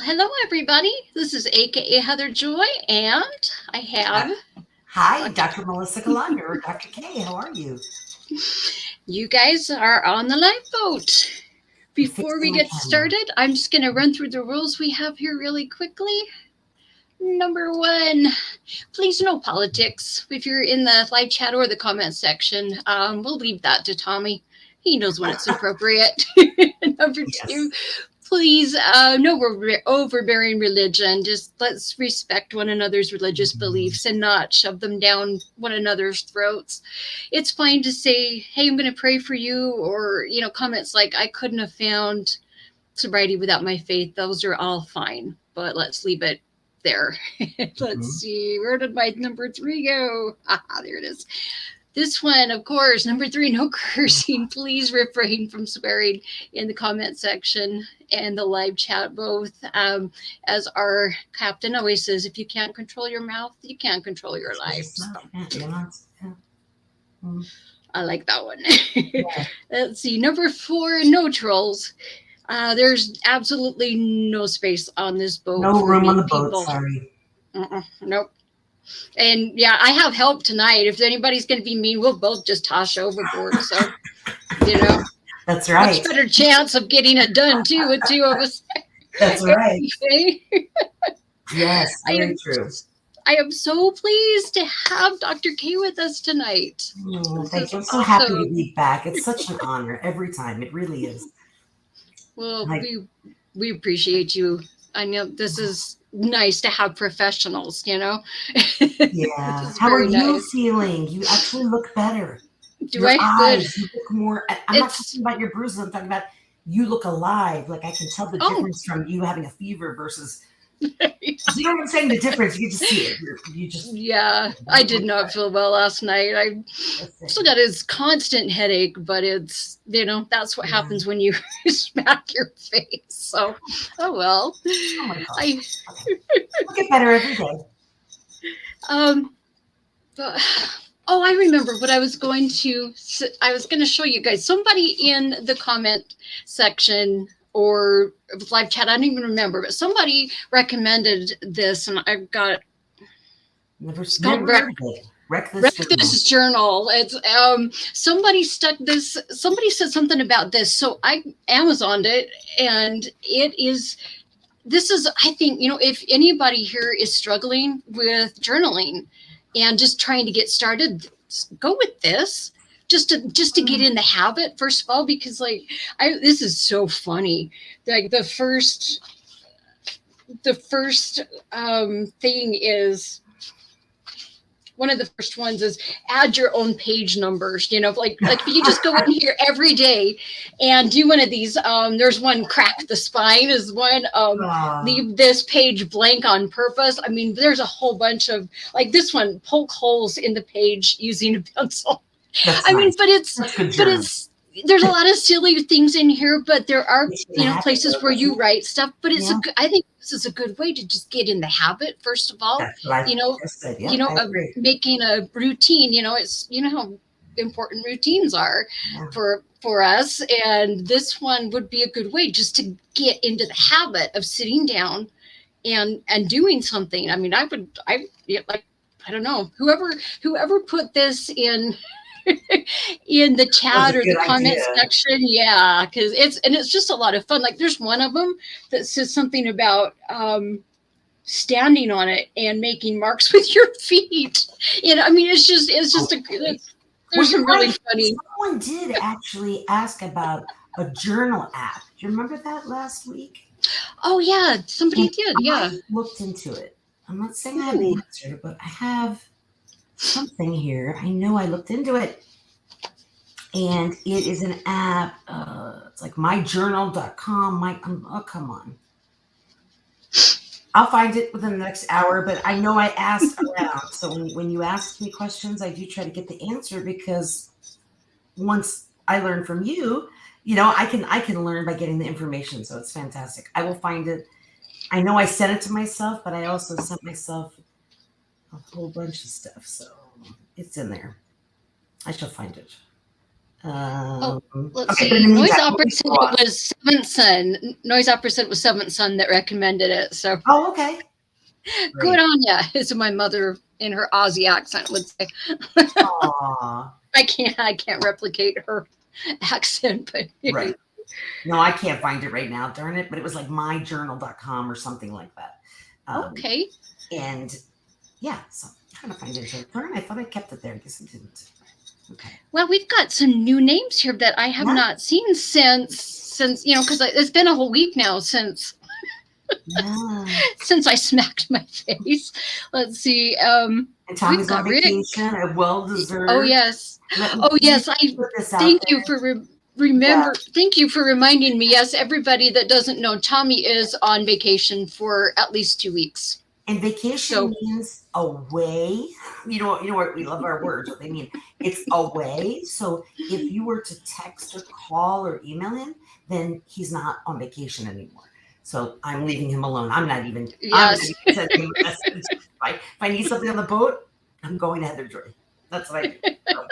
hello everybody. This is AKA Heather Joy, and I have Hi, Dr. Dr. Melissa Galander or Dr. K. How are you? You guys are on the lifeboat. I'm Before fixing we my get camera. started, I'm just going to run through the rules we have here really quickly. Number one, please no politics. If you're in the live chat or the comment section, we'll leave that to Tommy. He knows when it's appropriate. Number two, Yes. please, no overbearing religion. Just let's respect one another's religious beliefs and not shove them down one another's throats. It's fine to say, hey, I'm going to pray for you, or, comments like, I couldn't have found sobriety without my faith. Those are all fine, but let's leave it there. Let's Mhm. see, where did my number three go? There it is. This one, of course, number three, no cursing. Please refrain from swearing in the comment section and the live chat both. As our captain always says, if you can't control your mouth, you can't control your life. Just So not, you're not, yeah. Mm. I like that one. Yeah. Let's see, number four, no trolls. There's absolutely no space on this boat No for room on mean the boat, people. sorry. Nope. And yeah, I have help tonight. If anybody's going to be mean, we'll both just toss overboard. So, you know, That's much right. better chance of getting it done too with two of us. That's right. Anyway, Yes, I very am true. I am so pleased to have Dr. K with us tonight. Oh, This thank is you. I'm so happy to awesome. be back. It's such an honor every time. It really is. Well, Like, we appreciate you. I know this is nice to have professionals. Which yeah. is How are very you nice. feeling? You actually look better. Do Your I? Good. eyes, you look more. I'm not It's talking about your bruises. I'm talking about you look alive. Like I can tell the oh difference from you having a fever versus. Do you know what I'm saying? The difference. You can just see it. You just. yeah. I You did look not feel well last night. I the still same. got this constant headache, but that's what Yeah. happens when you smack your face. So, oh well. Oh my gosh. I Okay. We'll get better every day. um. But, oh, I remember what I was going to show you guys. Somebody in the comment section or live chat, I don't even remember, but somebody recommended this, and I've got it's called Never heard of it. Wreck this Wreck journal. This Journal. It's somebody stuck this. Somebody said something about this, so I Amazoned it, and it is. This is, I think, if anybody here is struggling with journaling and just trying to get started, go with this. Just to get in the habit, first of all, because this is so funny. Like the first thing is one of the first ones is add your own page numbers. Like if you just go in here every day and do one of these. There's one, crack the spine is one. Uh, Leave this page blank on purpose. I mean, there's a whole bunch of, like this one, poke holes in the page using a pencil. that's I mean, nice. but it's That's good but journal. it's there's a lot of silly things in here, but there are It's in the habit places though, where doesn't you it? write stuff. But Yeah. I think this is a good way to just get in the habit, first of all. That's what I You know, just said. Yep, I of agree. making a routine. It's how important routines are Yeah. for us, and this one would be a good way just to get into the habit of sitting down and doing something. I mean, like, I don't know, whoever put this in in the That was chat a or the good comment idea. section. Yeah, because it's just a lot of fun. Like there's one of them that says something about standing on it and making marks with your feet. I mean, it's just Okay. Well, there's you're some really right. funny. Someone did actually ask about a journal app. Do you remember that last week? Oh yeah, somebody And did. Yeah. I looked into it. I'm not saying I have the Ooh. answer, but I have something here. I know I looked into it. And it is an app. It's like myjournal.com. Oh, come on. I'll find it within the next hour, but I know I asked around. So when you ask me questions, I do try to get the answer because once I learn from you, I can learn by getting the information. So it's fantastic. I will find it. I know I sent it to myself, but I also sent myself a whole bunch of stuff. So it's in there. I shall find it. Let's Okay, but in see. the Noise meantime, what Opera we said go it on? was Seventh Son. Noise Opera said it was Seventh Son that recommended it. So Oh, okay. good Great. on ya, as my mother in her Aussie accent would say. Aw. I can't replicate her accent, but Right. No, I can't find it right now, darn it. But it was like myjournal.com or something like that. Um, okay. and yeah, so I'm trying to find it here. Darn, I thought I kept it there. I guess I didn't. Okay. Well, we've got some new names here that I have Yeah. not seen since because it's been a whole week now Yeah. since I smacked my face. Let's see. And We've Tommy's on got Rick. vacation, a well Oh deserved. yes. Let me Oh yes. I put this out thank there. you for Yeah. Thank you for reminding me. Yes, everybody that doesn't know, Tommy is on vacation for at least 2 weeks. And vacation So means away. You know what we love our words, what they mean. It's away. So if you were to text or call or email him, then he's not on vacation anymore. So I'm leaving him alone. I'm not yes. even sending him a message. If I need something on the boat, I'm going to Heather Joy. That's what I do. So,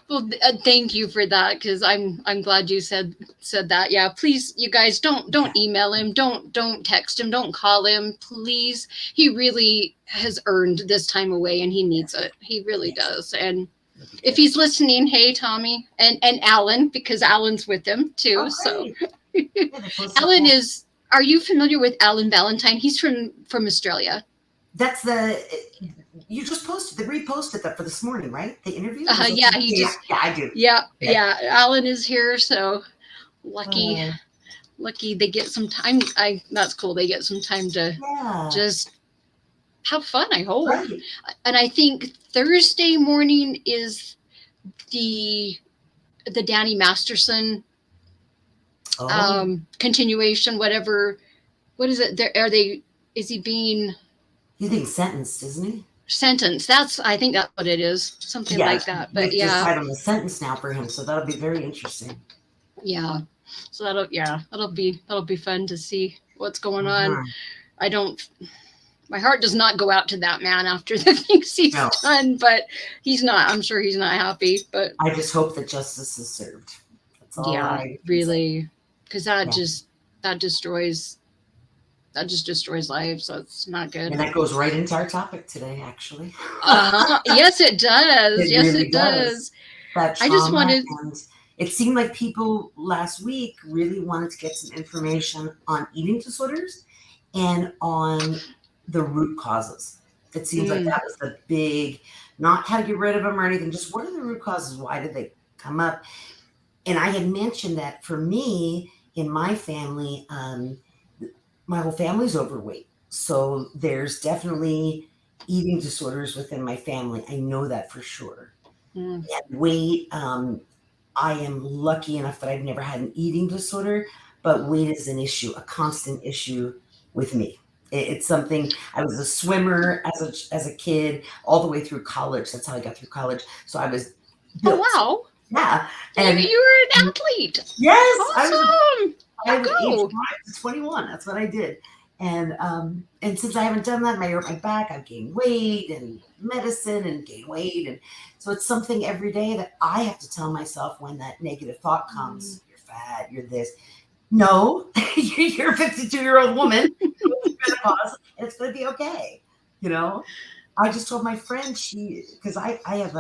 Well, thank you for that because I'm glad you said that. Yeah, please, you guys don't email him, don't text him, don't call him, please. He really has earned this time away, and he needs it. He really yes, does. And it'll be if good. he's listening, hey Tommy and Alan, because Alan's with him too. Oh, So great. Yeah, they're close to Alan home. is. Are you familiar with Alan Valentine? He's from Australia. That's you just posted the reposted that for this morning, right? The interview was that Yeah, he yeah, just yeah, I do. Okay. yeah. Alan is here, so lucky Oh, lucky they get some time. I That's cool. They get some time to yeah, just have fun. I hope. right. And I think Thursday morning is the Danny Masterson Oh, continuation. Whatever. What is it? There are they? Is he being he's being sentenced, isn't he? sentenced? I think that's what it is. Something Yeah, like that. But they yeah, decide on the sentence now for him, so that'll be very interesting. yeah. So that'll be fun to see what's going on. Mhm. I don't My heart does not go out to that man after the things he's No, done, but he's not. I'm sure he's not happy. But I just hope that justice is served. That's all yeah, I can say. really, because Yeah, that destroys that just destroys life. So it's not good. and that goes right into our topic today, actually. Yes, it does. It Yes, really it does. does. That I just trauma, wanted. and it seemed like people last week really wanted to get some information on eating disorders and on the root causes. It seems like Mm, that was the big, not how to get rid of them or anything, just what are the root causes? Why did they come up? And I had mentioned that for me, in my family, my whole family's overweight. So there's definitely eating disorders within my family. I know that for sure. mm. And weight, I am lucky enough that I've never had an eating disorder, but weight is an issue, a constant issue with me. It's something. I was a swimmer as a kid, all the way through college. That's how I got through college. So I was Oh built. wow, Yeah, and you were an athlete. yes, Awesome. I You was age go. 5 to 21. That's what I did. And since I haven't done that, and I hurt my back, I've gained weight and medicine and gained weight. And so it's something every day that I have to tell myself when that negative thought Mm. comes, you're fat, you're this. No, you're a 52-year-old woman going through menopause, and it's going to be okay. You know, I just told my friend because I have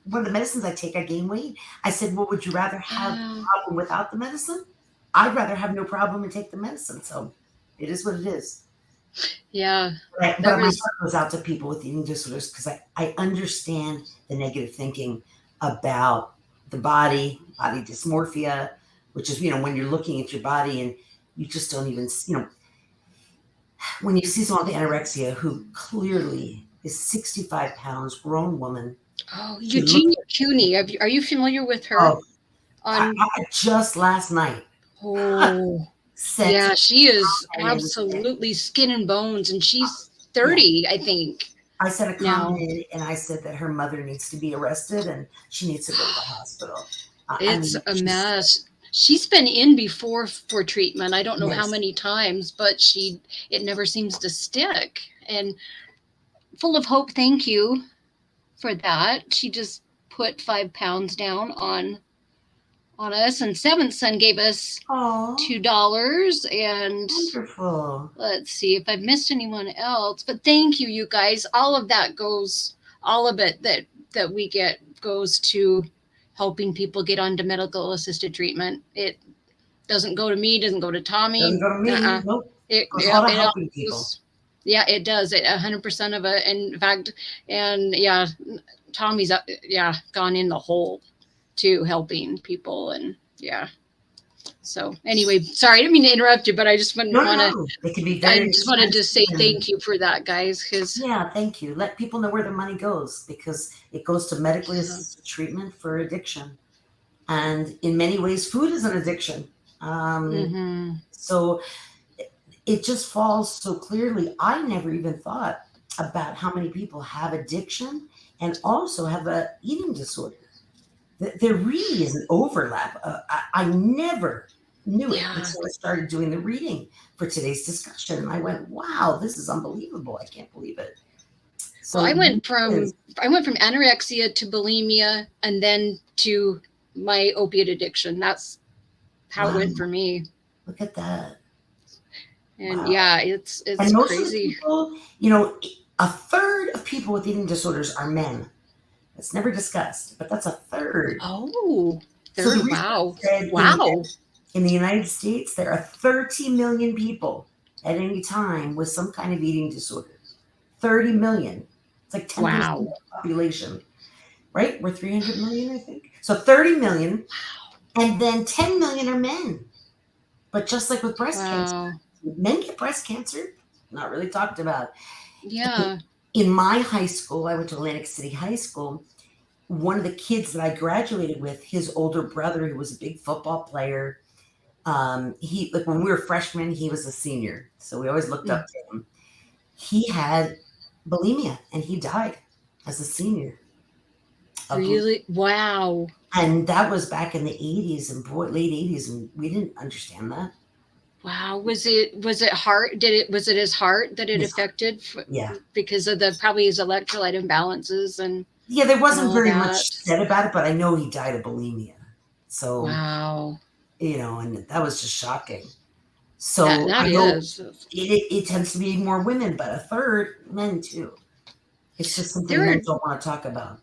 one of the medicines I take, I gain weight. I said, well, would you rather have Uh, a problem without the medicine? I'd rather have no problem and take the medicine. So it is what it is. yeah, But there my was. heart goes out to people with eating disorders because I understand the negative thinking about the body dysmorphia, which is, when you're looking at your body and you just don't even, when you see someone with anorexia who clearly is 65 pounds, grown woman, Oh, she looks Eugenia Cooney. Are you familiar with her? oh, On I just last night Oh, sent yeah, she is a comment in. absolutely skin and bones, and she's Yeah, 30, I think, I sent a comment now. in and I said that her mother needs to be arrested and she needs to go to the hospital. I It's mean, a she's mess. She's been in before for treatment. I don't know how yes, many times, but it never seems to stick. And full of hope, thank you for that. She just put 5 pounds down on us, and seventh son gave us Oh, $2. And wonderful. let's see if I've missed anyone else. But thank you, you guys. All of that goes, all of it that we get goes to helping people get onto medical assisted treatment. It doesn't go to me, doesn't go to Tommy. Doesn't go to me. Nope. It, Goes all to it all helping people. goes, yeah, it does. It 100% of it. In fact, and yeah, Tommy's gone in the hole to helping people, and yeah. So anyway, sorry, I didn't mean to interrupt you, but I just want to. It can be very. I just wanted to say thank you for that, guys. Because yeah, thank you. Let people know where their money goes, because it goes to medically assisted treatment for addiction, and in many ways, food is an addiction. So it just falls so clearly. I never even thought about how many people have addiction and also have a eating disorder. There really is an overlap. I never knew it until I started doing the reading for today's discussion. And I went, wow, this is unbelievable. I can't believe it. So well, I went from anorexia to bulimia and then to my opiate addiction. That's how it went for me. Look at that. And yeah, it's and most crazy. Of the people, a third of people with eating disorders are men. It's never discussed, but that's a third. Oh, third. So wow. In the United States, there are 30 million people at any time with some kind of eating disorder. 30 million. It's like 10% of the population, right? We're 300 million, I think. So 30 million, and then 10 million are men. But just like with breast cancer, men get breast cancer, not really talked about. Yeah. In my high school, I went to Atlantic City High School. One of the kids that I graduated with, his older brother, who was a big football player, when we were freshmen, he was a senior. So we always looked up to him. He had bulimia and he died as a senior. Really? Wow. And that was back in the 80s and late 80s, and we didn't understand that. Wow. Was it heart? Was it his heart that it affected? Yeah. Because of probably his electrolyte imbalances and. Yeah, there wasn't very much said about it, but I know he died of bulimia. So. Wow. And that was just shocking. So that I know is. It tends to be more women, but a third men too. It's just something men don't want to talk about.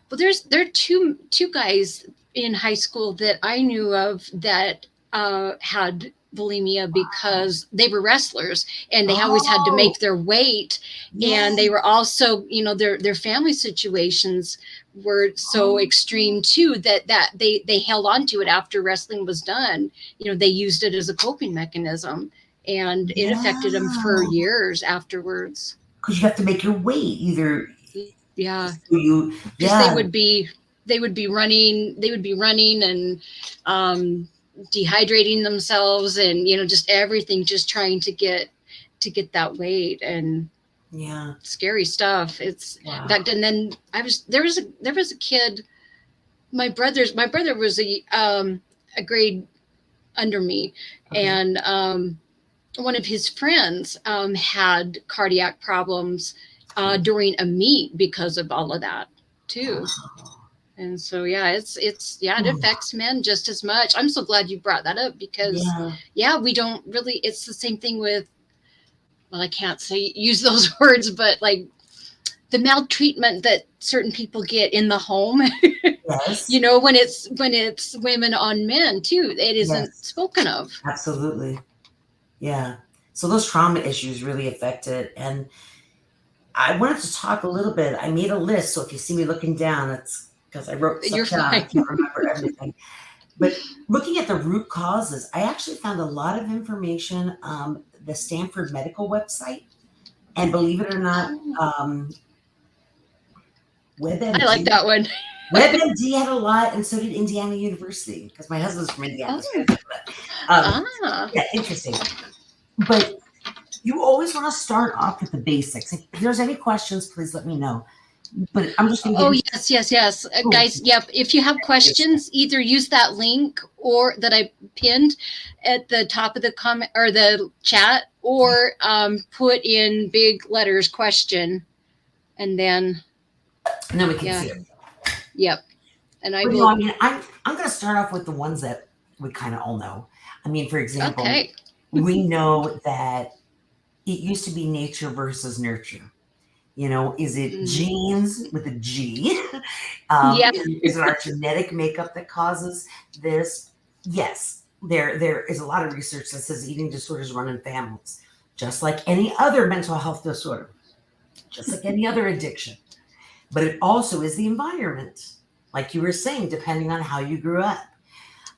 Well, there are two guys in high school that I knew of that had bulimia because they were wrestlers and they always had to make their weight. And they were also, their family situations were so extreme too that they held on to it after wrestling was done. They used it as a coping mechanism, and it affected them for years afterwards. Because you have to make your weight either. Yeah. So they would be running and dehydrating themselves and just everything, just trying to get that weight, and scary stuff. It's in fact, and then there was a kid, my brother was a grade under me, and one of his friends had cardiac problems during a meet because of all of that too. And so, it affects men just as much. I'm so glad you brought that up because, we don't really, it's the same thing with, well, I can't use those words, but like the maltreatment that certain people get in the home, yes. When it's women on men too, it isn't spoken of. Absolutely. Yeah. So those trauma issues really affect it. And I wanted to talk a little bit. I made a list. So if you see me looking down, it's because I wrote stuff down. I can't remember everything. But looking at the root causes, I actually found a lot of information on the Stanford Medical website. And believe it or not, WebMD. I like that one. WebMD had a lot, and so did Indiana University, because my husband's from Indiana. Yeah, interesting. But you always want to start off with the basics. If there's any questions, please let me know. But I'm just going to yes. Guys, if you have questions, either use that link or that I pinned at the top of the comment or the chat, or put in big letters question, and then we can see it. Yep. And I But will. I mean, I'm going to start off with the ones that we kind of all know. I mean, for example, Okay. we know that it used to be nature versus nurture. Is it Mm, genes with a G? yeah. Is it our genetic makeup that causes this? Yes, there is a lot of research that says eating disorders run in families, just like any other mental health disorder, just like any other addiction. But it also is the environment, like you were saying, depending on how you grew up.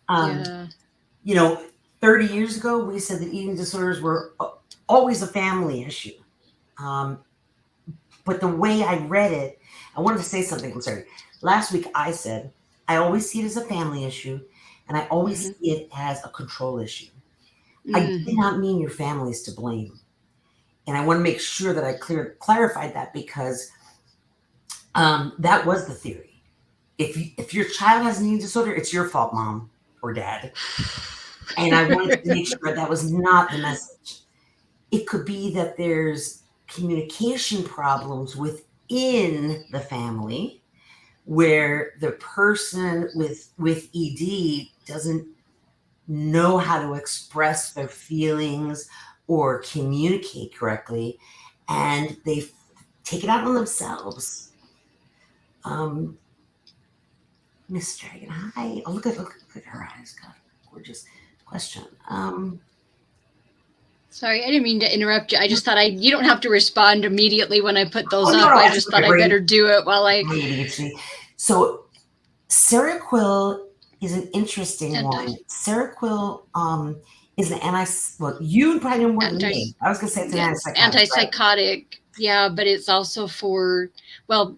Um, Yeah. you know, 30 years ago, we said that eating disorders were always a family issue. Um, but the way I read it, I wanted to say something. I'm sorry. Last week, I said, I always see it as a family issue, and I always Hmm. see it as a control issue. I did Hmm. not mean your family is to blame. And I want to make sure that I clarified that because that was the theory. If your child has an eating disorder, it's your fault, mom or dad. And I wanted to make sure that was not the message. It could be that there's communication problems within the family where the person with ED doesn't know how to express their feelings or communicate correctly, and they take it out on themselves. Um, Miss Dragon, hi. Oh, look at her eyes. God, gorgeous question. Sorry, I didn't mean to interrupt you. I just thought you don't have to respond immediately when I put Oh those no, up. no, I that's just thought okay. I better do it while My ADHD. So Seroquel is an interesting anti one. Seroquel is an well, you probably know more than anti me. I was gonna say it's an yeah, antipsychotic, right? antipsychotic. Yeah, but it's also for, well,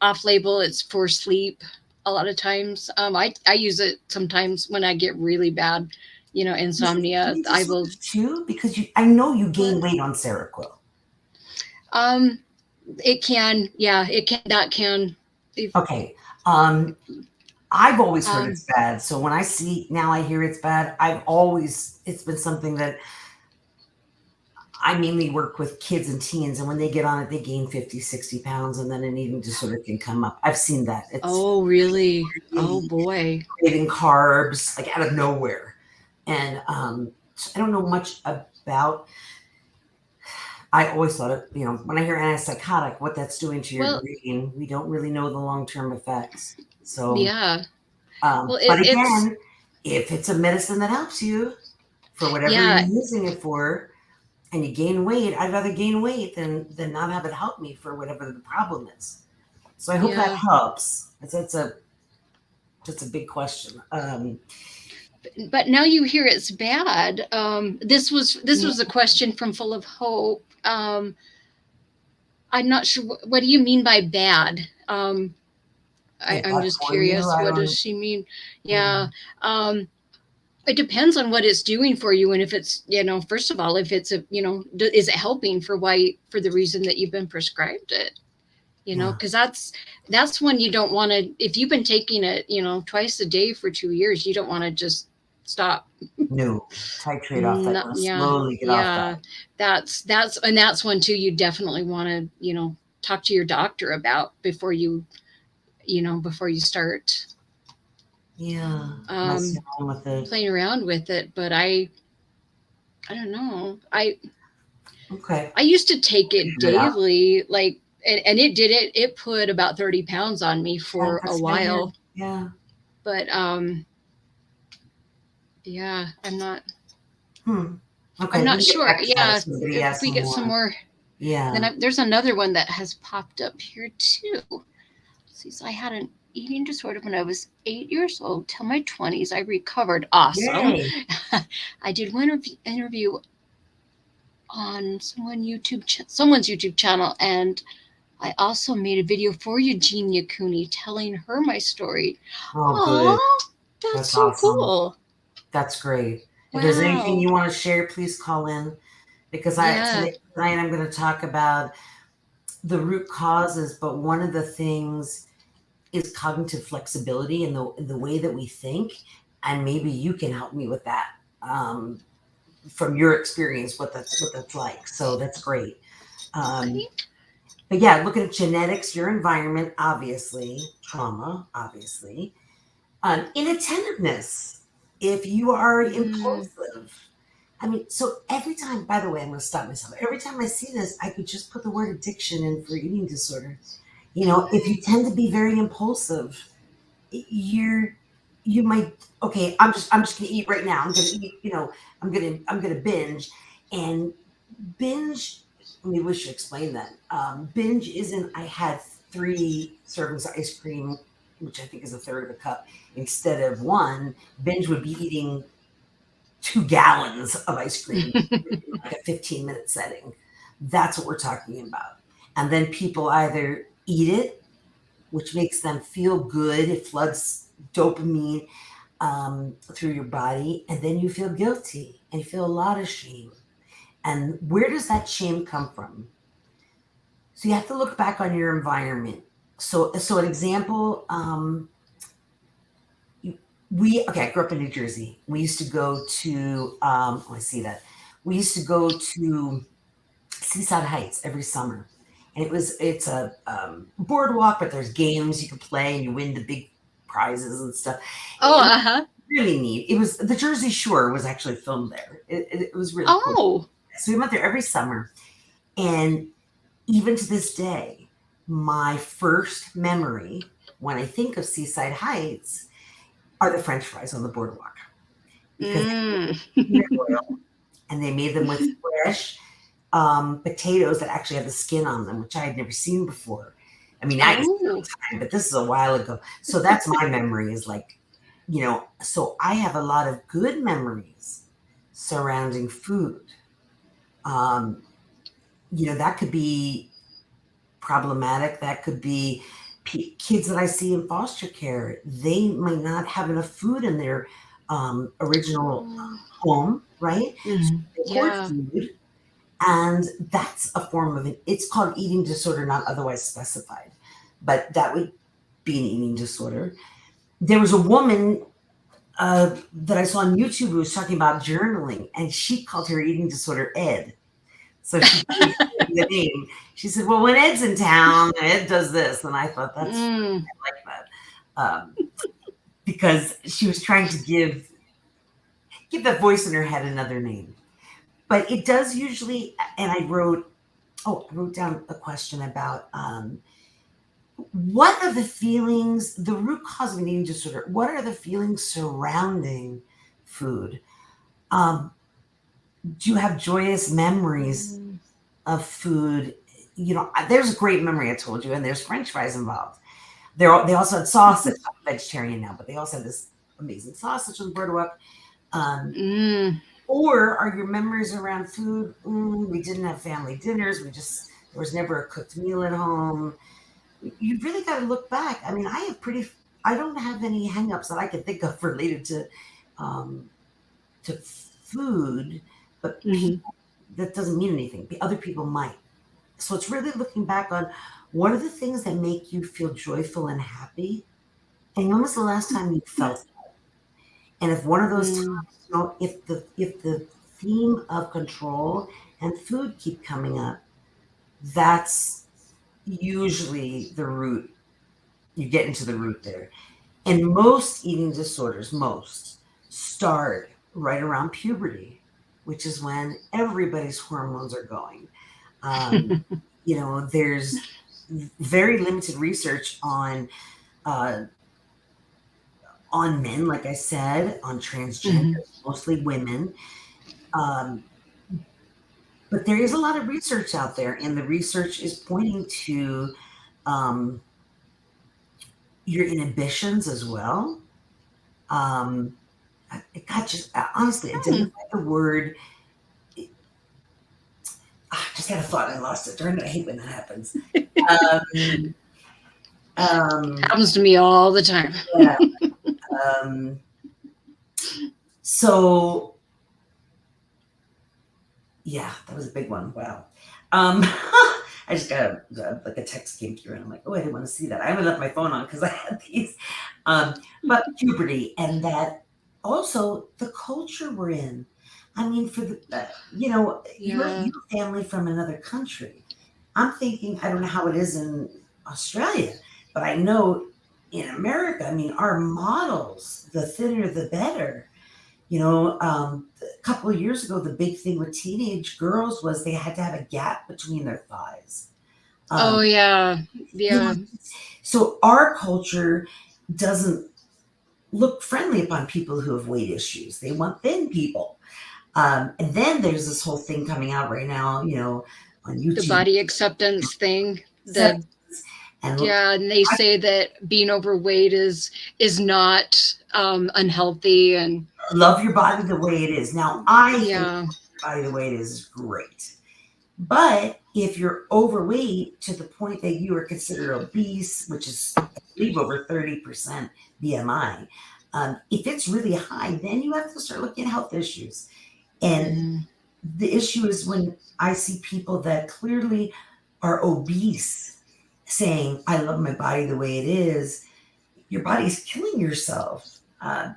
off label. It's for sleep. A lot of times, I use it sometimes when I get really bad, Is it insomnia. eating I will. disorders too? Because I know you What? gain weight on Seroquel. Um, it can. Yeah, it can. That can. If, Okay. Um, I've always heard um. it's bad. So when I see now I hear it's bad, it's been something that I mainly work with kids and teens, and when they get on it, they gain 50, 60 pounds, and then an eating disorder can come up. I've seen that. It's Oh, really? Oh really boy. craving carbs, like out of nowhere. And I don't know much about. I always thought it, when I hear antipsychotic, what that's doing to your Well, brain, we don't really know the long term effects. So, yeah. Well, but it's again, if it's a medicine that helps you for whatever you're yeah, using it for, and you gain weight, I'd rather gain weight than not have it help me for whatever the problem is. So I hope that yeah. helps. That's a big question. But now you hear it's bad. This was a question from Full of Hope. I'm not sure. What do you mean by bad? Is I'm that just for you? curious. I What does don't. she mean? Yeah. Yeah. Um, it depends on what it's doing for you, and if it's, first of all, if it's is it helping for the reason that you've been prescribed it? Yeah. Because that's when you don't want to. If you've been taking it, twice a day for 2 years, you don't want to just stop. No. Titrate off that. No, You yeah, slowly get off that. yeah. That's one too. You definitely want to, talk to your doctor about before you start Yeah. um, Messing around with it. playing around with it. But I don't know. Okay. I used to take it Figure it out. daily, like, and it did it. It put about 30 pounds on me Okay, for a that's what I hear. while. Yeah. But yeah, Hmm. I'm Okay, we not can get sure. back to that if Yeah, somebody if asks we get some more. more, then Yeah. there's another one that has popped up here too. See, so I had an eating disorder when I was 8 years old. Till my 20s, I recovered. Awesome. Yay. I did one interview on someone's YouTube channel, and I also made a video for Eugenia Cooney telling her my story. Oh, good. Oh, that's That's so awesome. cool. That's great. If there's anything Wow. you want to share, please call in because Yeah. tonight I'm going to talk about the root causes, but one of the things is cognitive flexibility in the way that we think, and maybe you can help me with that from your experience, what that's like. So that's great. Um, Okay. But yeah, looking at genetics, your environment, obviously, trauma, obviously, inattentiveness. If you are Mm. impulsive, I mean, so every time, by the way, I'm going to stop myself. Every time I see this, I could just put the word addiction in for eating disorder. You know, if you tend to be very impulsive, you're, you might, okay, I'm just going to eat right now. I'm going to eat, I'm going to binge and binge. Maybe we should explain that. Binge isn't, I had 3 servings of ice cream, which I think is a third of a cup, instead of one. Binge would be eating 2 gallons of ice cream in like a 15-minute setting. That's what we're talking about. And then people either eat it, which makes them feel good. It floods dopamine through your body, and then you feel guilty and you feel a lot of shame. And where does that shame come from? So you have to look back on your environment. So an example, okay, I grew up in New Jersey. We used to go to, I see that. We used to go to Seaside Heights every summer. And it's a boardwalk, but there's games you can play and you win the big prizes and stuff. Oh, And uh-huh. really neat. It was the Jersey Shore was actually filmed there. It was really cool. Oh. So we went there every summer. And even to this day, my first memory when I think of Seaside Heights are the French fries on the boardwalk because Mm. they made oil and they made them with fresh potatoes that actually have the skin on them, which I had never seen before. I mean, that is Oh. time, but this is a while ago. So that's my memory is like, so I have a lot of good memories surrounding food. Um, that could be problematic. That could be kids that I see in foster care. They might not have enough food in their original Oh. home, right? So Mhm. they hoard Yeah. food, and that's a form of it. It's called eating disorder, not otherwise specified, but that would be an eating disorder. There was a woman that I saw on YouTube who was talking about journaling, and she called her eating disorder Ed. So she gave me the name. She said, "Well, when Ed's in town, Ed does this," and I thought that's Mm. like that because she was trying to give that voice in her head another name. But it does usually, and I wrote down a question about what are the feelings, the root cause of an eating disorder? What are the feelings surrounding food? Um, do you have joyous memories Mm. of food? There's a great memory I told you, and there's French fries involved. They also had sausage. I'm vegetarian now, but they also had this amazing sausage on the boardwalk. Um, Mm. or are your memories around food? We didn't have family dinners. There was never a cooked meal at home. You really got to look back. I mean, I don't have any hangups that I can think of related um, to food, but Mhm. that doesn't mean anything. Other people might. So it's really looking back on what are the things that make you feel joyful and happy, and when was the last time you felt it? And if one of those Mm. times, if the theme of control and food keep coming up, that's usually the root. You get into the root there. And most eating disorders, most start right around puberty, which is when everybody's hormones are going. Um, there's very limited research uh, on men, like I said, on transgender, Mhm. mostly women. Um, but there is a lot of research out there, and the research is pointing to um, your inhibitions as well. Um, God, just honestly, Hmm. identify the word. I just had a thought and I lost it. Darn it, I hate when that happens. Um, um, Happens to me all the time. yeah. Um, so yeah, that was a big one. Wow. I just got like a text came through, and I'm like, oh, I didn't want to see that. I haven't left my phone on because I had these. But puberty, and that also the culture we're in. I mean, for your Yeah. family from another country. I'm thinking, I don't know how it is in Australia, but I know in America, I mean, our models, the thinner the better. A couple of years ago, the big thing with teenage girls was they had to have a gap between their thighs. Oh Um, yeah, you know, yeah. so our culture doesn't look friendly upon people who have weight issues. They want thin people. And then there's this whole thing coming out right now, on The YouTube, body acceptance thing. The acceptance, and Yeah, and they I say that being overweight is not unhealthy, and love your body the way it is. Now, I think yeah, your body the way it is great. But if you're overweight to the point that you are considered obese, which is, I believe, over 30% BMI, if it's really high, then you have to start looking at health issues. And mm, the issue is when I see people that clearly are obese saying, I love my body the way it is, your body's killing yourself.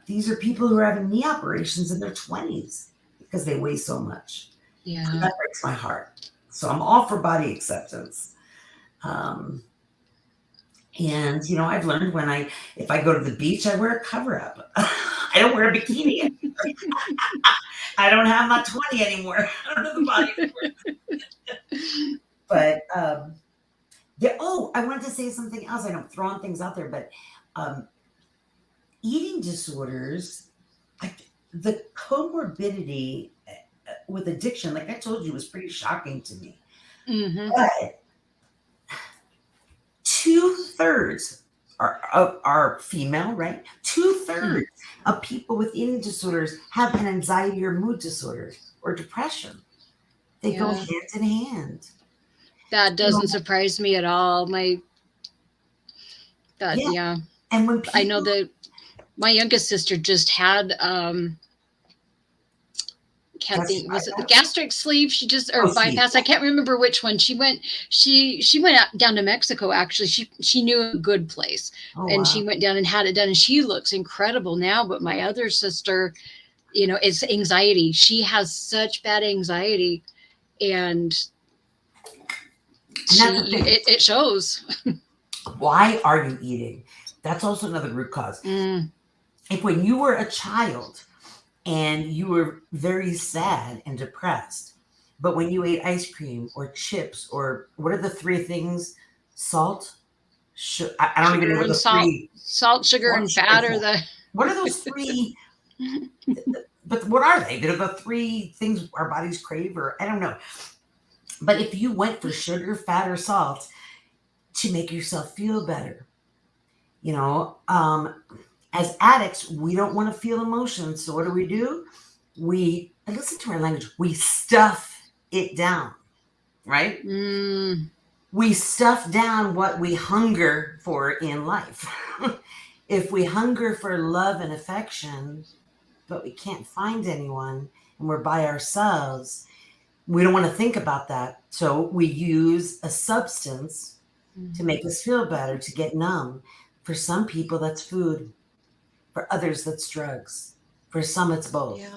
These are people who are having knee operations in their 20s because they weigh so much. yeah. That breaks my heart. So I'm all for body acceptance. Um, and I've learned if I go to the beach, I wear a cover up. I don't wear a bikini. I don't have my 20 anymore. I don't have the body for it. But yeah. Oh, I wanted to say something else. I know I'm throwing things out there, but um, eating disorders, the comorbidity with addiction, like I told you, was pretty shocking to me. Hmm. But 2/3 are female, right? Hmm. 2/3 of people with eating disorders have an anxiety or mood disorder or depression. They go Yeah, hand in hand. that doesn't So, surprise me at all. My that yeah. Yeah, And when I know people, that my youngest sister just had can't gastric think, was it the bypass? gastric sleeve, she just, or Oh, sleep. bypass, I can't remember which one. She went out, down to Mexico. Actually, she knew a good place, Oh, and wow. she went down and had it done, and she looks incredible now. But my other sister, it's anxiety. She has such bad anxiety, and And that's the thing. it shows. Why are you eating? That's also another root cause. Mm, If when you were a child and you were very sad and depressed, but when you ate ice cream or chips or what are the three things? Salt, I don't even know sugar what and the salt, three, salt, sugar, salt, and sugar, fat are salt. What are those three? But what are they? They're the three things our bodies crave, or I don't know. But if you went for sugar, fat, or salt to make yourself feel better, you know, as addicts, we don't want to feel emotions. So what do? And listen to our language, we stuff it down, right? mm, We stuff down what we hunger for in life. If we hunger for love and affection, but we can't find anyone and we're by ourselves, we don't want to think about that. So we use a substance to mhm. make us feel better, to get numb. For some people, that's food. For others, that's drugs. For some, it's both. Yeah.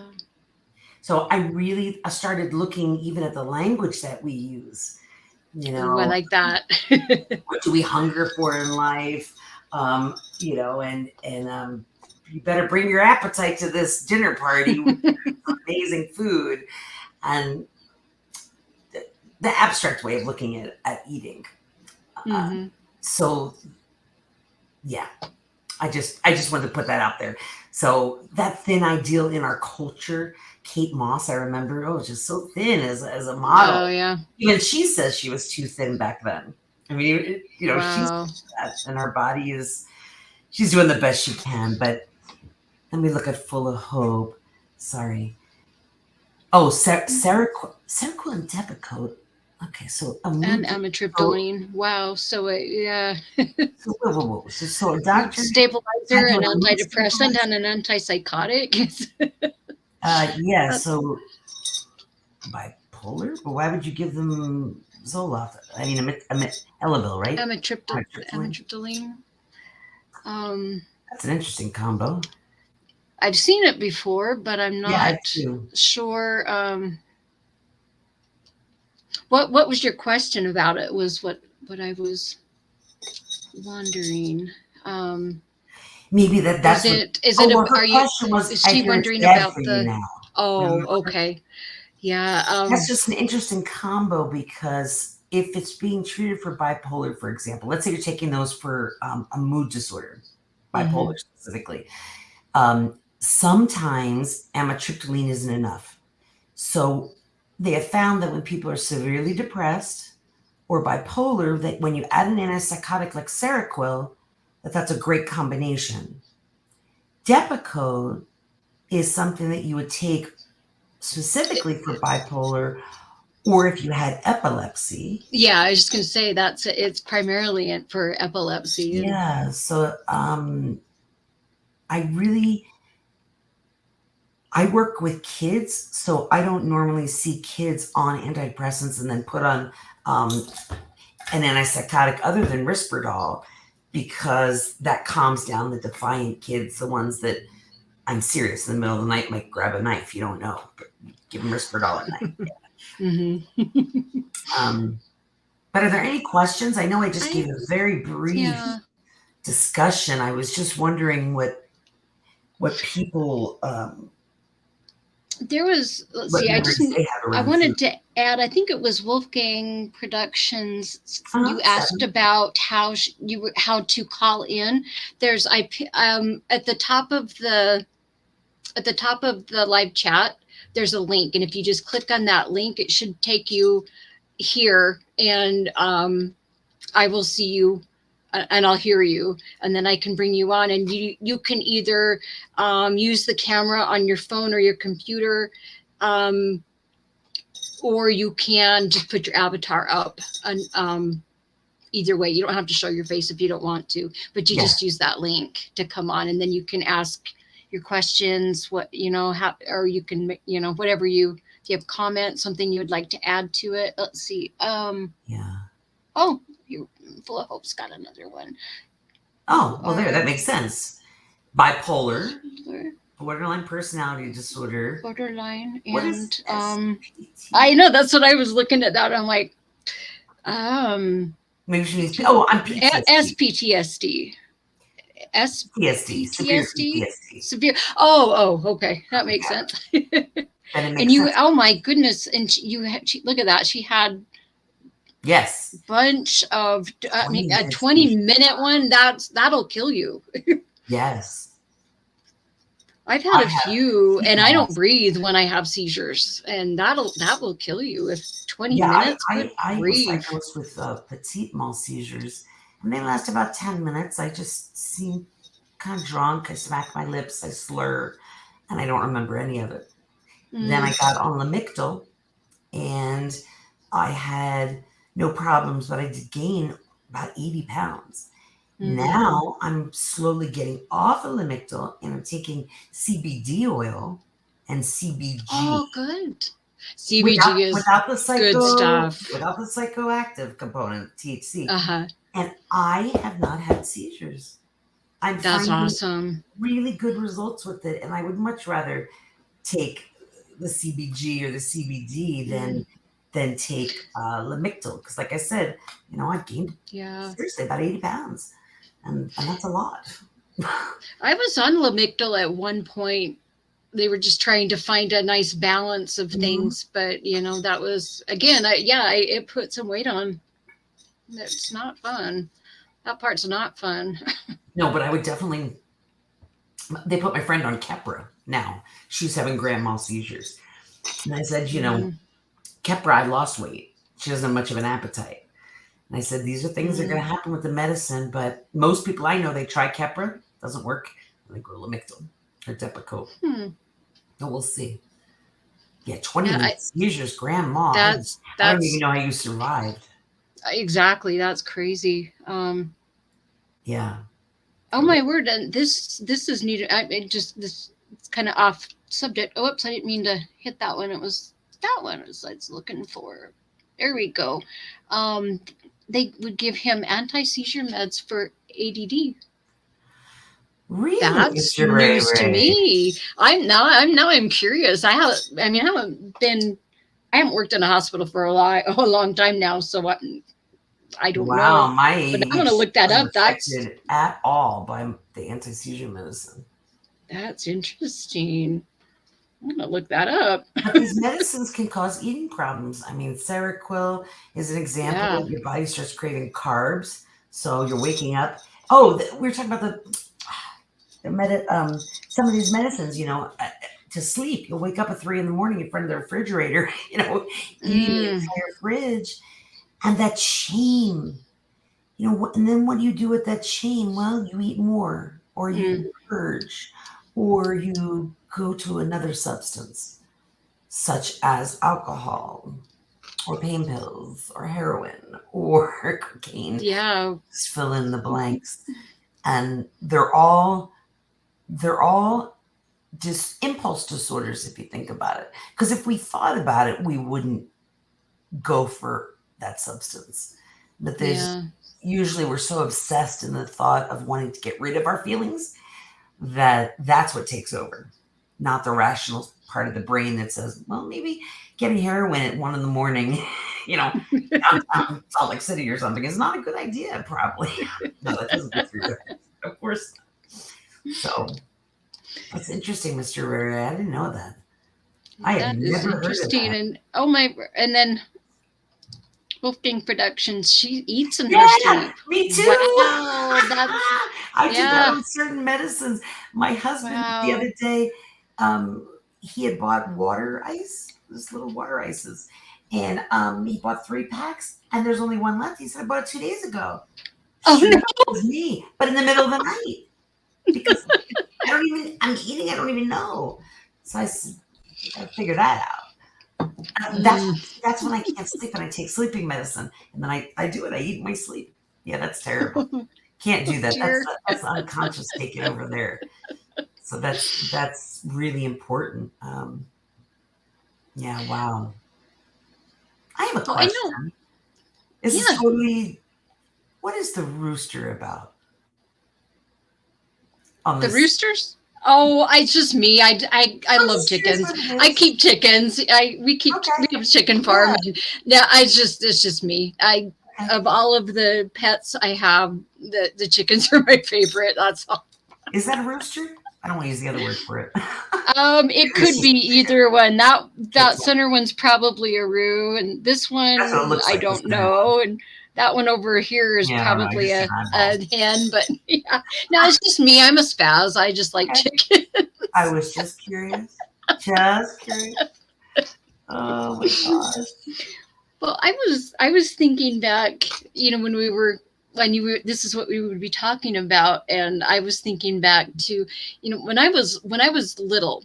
So I started looking even at the language that we use. You Ooh, I know, like that. what do we hunger for in life? And you better bring your appetite to this dinner party with amazing food. And the abstract way of looking at eating. Uh, Hmm. so yeah, I just wanted to put that out there. So that thin ideal in our culture, Kate Moss, I remember, just so thin as a model. Oh yeah. Even she says she was too thin back then. I mean, she says Wow. that, and her body she's doing the best she can. But let me look at Full of Hope. Sorry. Oh, Seroquel and Depakote. Okay, so a And mood. So, amitriptyline. Wow. So yeah, so whoa, whoa, whoa. So a mood doctor stabilizer, had you an on a mood antidepressant, stabilizer. and an antipsychotic. Yeah. That's So bipolar? But why would you give them Zoloft? I mean, Elavil, right? Amitriptyline. amitriptyline. Um, That's an interesting combo. I've seen it before, but I'm Yeah, I not do. sure. What was your question about it? Was what I was wondering. Um, Maybe is that's what. it is Oh it a well, her are you question was, is I she hear it's wondering bad for about you the? now. Oh, Remember? okay. Yeah. That's just an interesting combo because if it's being treated for bipolar, for example, let's say you're taking those for a mood disorder, bipolar Mhm. specifically, sometimes amitriptyline isn't enough. So they have found that when people are severely depressed or bipolar, that when you add an antipsychotic like Seroquel, that's a great combination. Depakote is something that you would take specifically for bipolar or if you had epilepsy. Yeah, I was just gonna say it's primarily for epilepsy and. Yeah, so I really I work with kids, so I don't normally see kids on antidepressants and then put on an antipsychotic other than Risperdal because that calms down the defiant kids, the ones that I'm serious in the middle of the night might grab a knife. You don't know, but give them Risperdal at night. Hmm. Um, but are there any questions? I know I just gave I a very brief yeah. discussion. I was just wondering what people There was, let's what see, memories they have I around food. wanted to add, I think it was Wolfgang Productions. You asked Seven. about how to call in. There's at the top of the live chat, there's a link, and if you just click on that link, it should take you here, and I will see you and I'll hear you, and then I can bring you on, and you can either use the camera on your phone or your computer, um, or you can just put your avatar up. And either way, you don't have to show your face if you don't want to, but you Yeah, just use that link to come on, and then you can ask your questions. What how, or you can whatever if you have comments, something you would like to add to it. Let's see. yeah. Oh, you Full of Hope's got another one. You Oh, well, there, that are makes sense. Bipolar, borderline personality disorder. borderline, What is and SPT? I know that's what I was looking at. That I'm like, um, Maybe she means, oh, I'm PTSD. SPTSD, PTSD, severe SPTSD, PTSD. severe. Oh, okay, that makes Yeah, sense. then it And makes you, sense. oh my goodness, and look at that. She had Yes, bunch of, I mean, 20 a minutes 20-minute one. That'll kill you. Yes. I've had I a have few, and I don't PMS. breathe when I have seizures, and that will kill you if 20 Yeah, minutes. Good I was grief! diagnosed with petite mal seizures, and they last about 10 minutes. I just seem kind of drunk. I smack my lips, I slur, and I don't remember any of it. Then Mm, I got on Lamictal, and I had no problems, but I did gain about 80 pounds. mm-hmm. Now I'm slowly getting off of Lamictal, and I'm taking CBD oil and CBG Oh, good. CBG is without the good stuff. psychoactive component, THC. Uh huh. And I have not had seizures. I'm That's finding awesome. really good results with it, and I would much rather take the CBG or the CBD Mm, than take Lamictal because, like I said, I've gained yeah, seriously about 80 pounds, and that's a lot. I was on Lamictal at one point. They were just trying to find a nice balance of Mhm. things, but that was again, it put some weight on. It's not fun. That part's not fun. No, but I would definitely. They put my friend on Keppra now. She's having grand mal seizures, and I said, Mm, Keppra, I lost weight. She doesn't have much of an appetite. And I said, these are things that are going mm. to happen with the medicine, but most people I know, they try Keppra, doesn't work, and they go Lamictal or Depakote. Hmm. But we'll see. Yeah, 20 Yeah, minutes seizures, grandma. I don't even that's know how you survived. exactly, that's crazy. Yeah. Oh my word! And this is needed. This it's kind of off subject. Oh, oops! I didn't mean to hit that one. It was that one I was looking for. There we go. Um, they would give him anti seizure meds for ADD. Really, That's Mr. Ray news to Ray? me. I'm now I'm curious. I haven't been. I haven't worked in a hospital for a long time now, so I don't Wow, know. my But I'm gonna ADHD look that wasn't up. affected at all by the anti-seizure medicine. That's interesting. I'm gonna look that up. But these medicines can cause eating problems. I mean, Seroquel is an Yeah. example. Your body starts craving carbs, so you're waking up. Oh, we were talking about some of these medicines. To sleep, you'll wake up at 3 in the morning in front of the refrigerator. Eating the Mm, entire fridge, and that shame. And then what do you do with that shame? Well, you eat more, or mm, you purge, or you go to another substance, such as alcohol, or pain pills, or heroin, or cocaine. yeah. Just fill in the blanks. And they're all just impulse disorders if you think about it. Because if we thought about it, we wouldn't go for that substance. But there's Yeah. usually we're so obsessed in the thought of wanting to get rid of our feelings that that's what takes over, not the rational part of the brain that says, well, maybe getting heroin at 1 in the morning, you know, downtown Salt Lake City or something is not a good idea, probably. No, that doesn't good for you. Of course. So that's interesting, Mr. Rary. I didn't know that. I had That is never heard of interesting. that. And oh my, and then Wolfgang Productions, she eats in her Yeah, sleep. me too. Wow, that's I do that yeah. on certain medicines. My husband the Wow. other day, he had bought water ice, this little water ices, and he bought 3 packs, and there's only one left. He said, "I bought it 2 days ago." Oh Sure no. enough, it was me, but in the middle of the night because I'm eating, I don't even know. So I said, "You gotta figure that out." Mm, That's when I can't sleep and I take sleeping medicine, and then I do it. I eat my sleep. Yeah, that's terrible. Can't do that. That's dear. that's unconscious taking over there. So that's really important. Yeah, wow. I have a Well, I know. question. This is Yeah, totally what is the rooster about on the this? roosters. Oh, it's just me. I I'm love just curious chickens. what it I is. keep chickens. We Okay. have a chicken farm, Yeah. and yeah, it's just me. I Okay. Of all of the pets I have, the chickens are my favorite. That's all. Is that a rooster? I don't want to use the other word for it. It It's could be just either one. okay, That cool. center one's probably a roo, and this That's what it one looks I like, the don't center one. know, and that one over here is Yeah, I don't know. I probably just see an eyeball. a hen. But yeah, no, it's just me. I'm a spaz. I just like Okay. chicken. I was just curious. Just curious. Oh my gosh. Well, I was thinking back, when we were when you were this is what we would be talking about, and I was thinking back to, when I was little.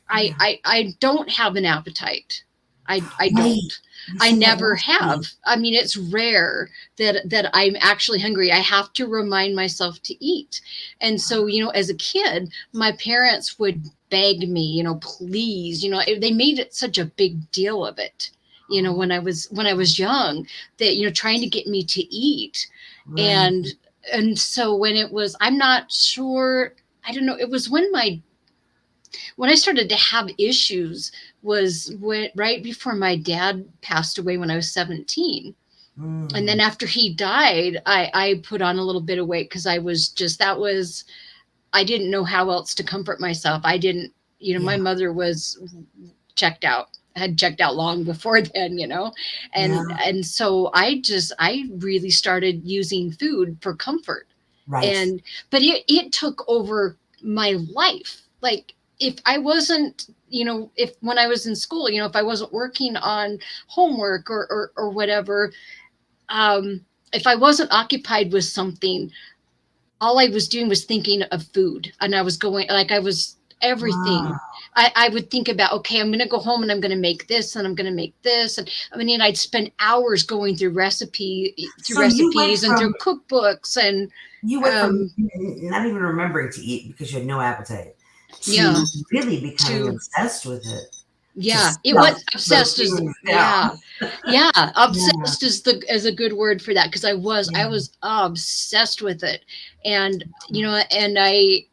I Yeah. I I don't have an appetite. I Right. don't. You I said that never last have. time. I mean, it's rare that I'm actually hungry. I have to remind myself to eat. And so, as a kid, my parents would beg me, please, they made it such a big deal of it. Oh, When I was young, that trying to get me to eat. right. And so when it was, I'm not sure, I don't know, it was when I started to have issues was right before my dad passed away when I was 17. And Mm, then after he died, I put on a little bit of weight because I didn't know how else to comfort myself. I didn't, yeah, my mother was checked out, had checked out long before then, yeah, and so I really started using food for comfort. right. And but it took over my life. Like, if I wasn't, if when I was in school, if I wasn't working on homework or whatever, if I wasn't occupied with something, all I was doing was thinking of food, and I was going, like, I was Wow. everything. I would think about, okay, I'm going to go home and I'm going to make this and I'm going to make this. And I mean, I'd spend hours going through So you went recipes and from through cookbooks. And you went from um, not even remembering to eat because you had no appetite yeah, to really becoming to obsessed with it, to yeah, it stuff was those obsessed is feelings down. yeah, yeah, Yeah, obsessed is a good word for that, because I yeah. was obsessed with it. And and I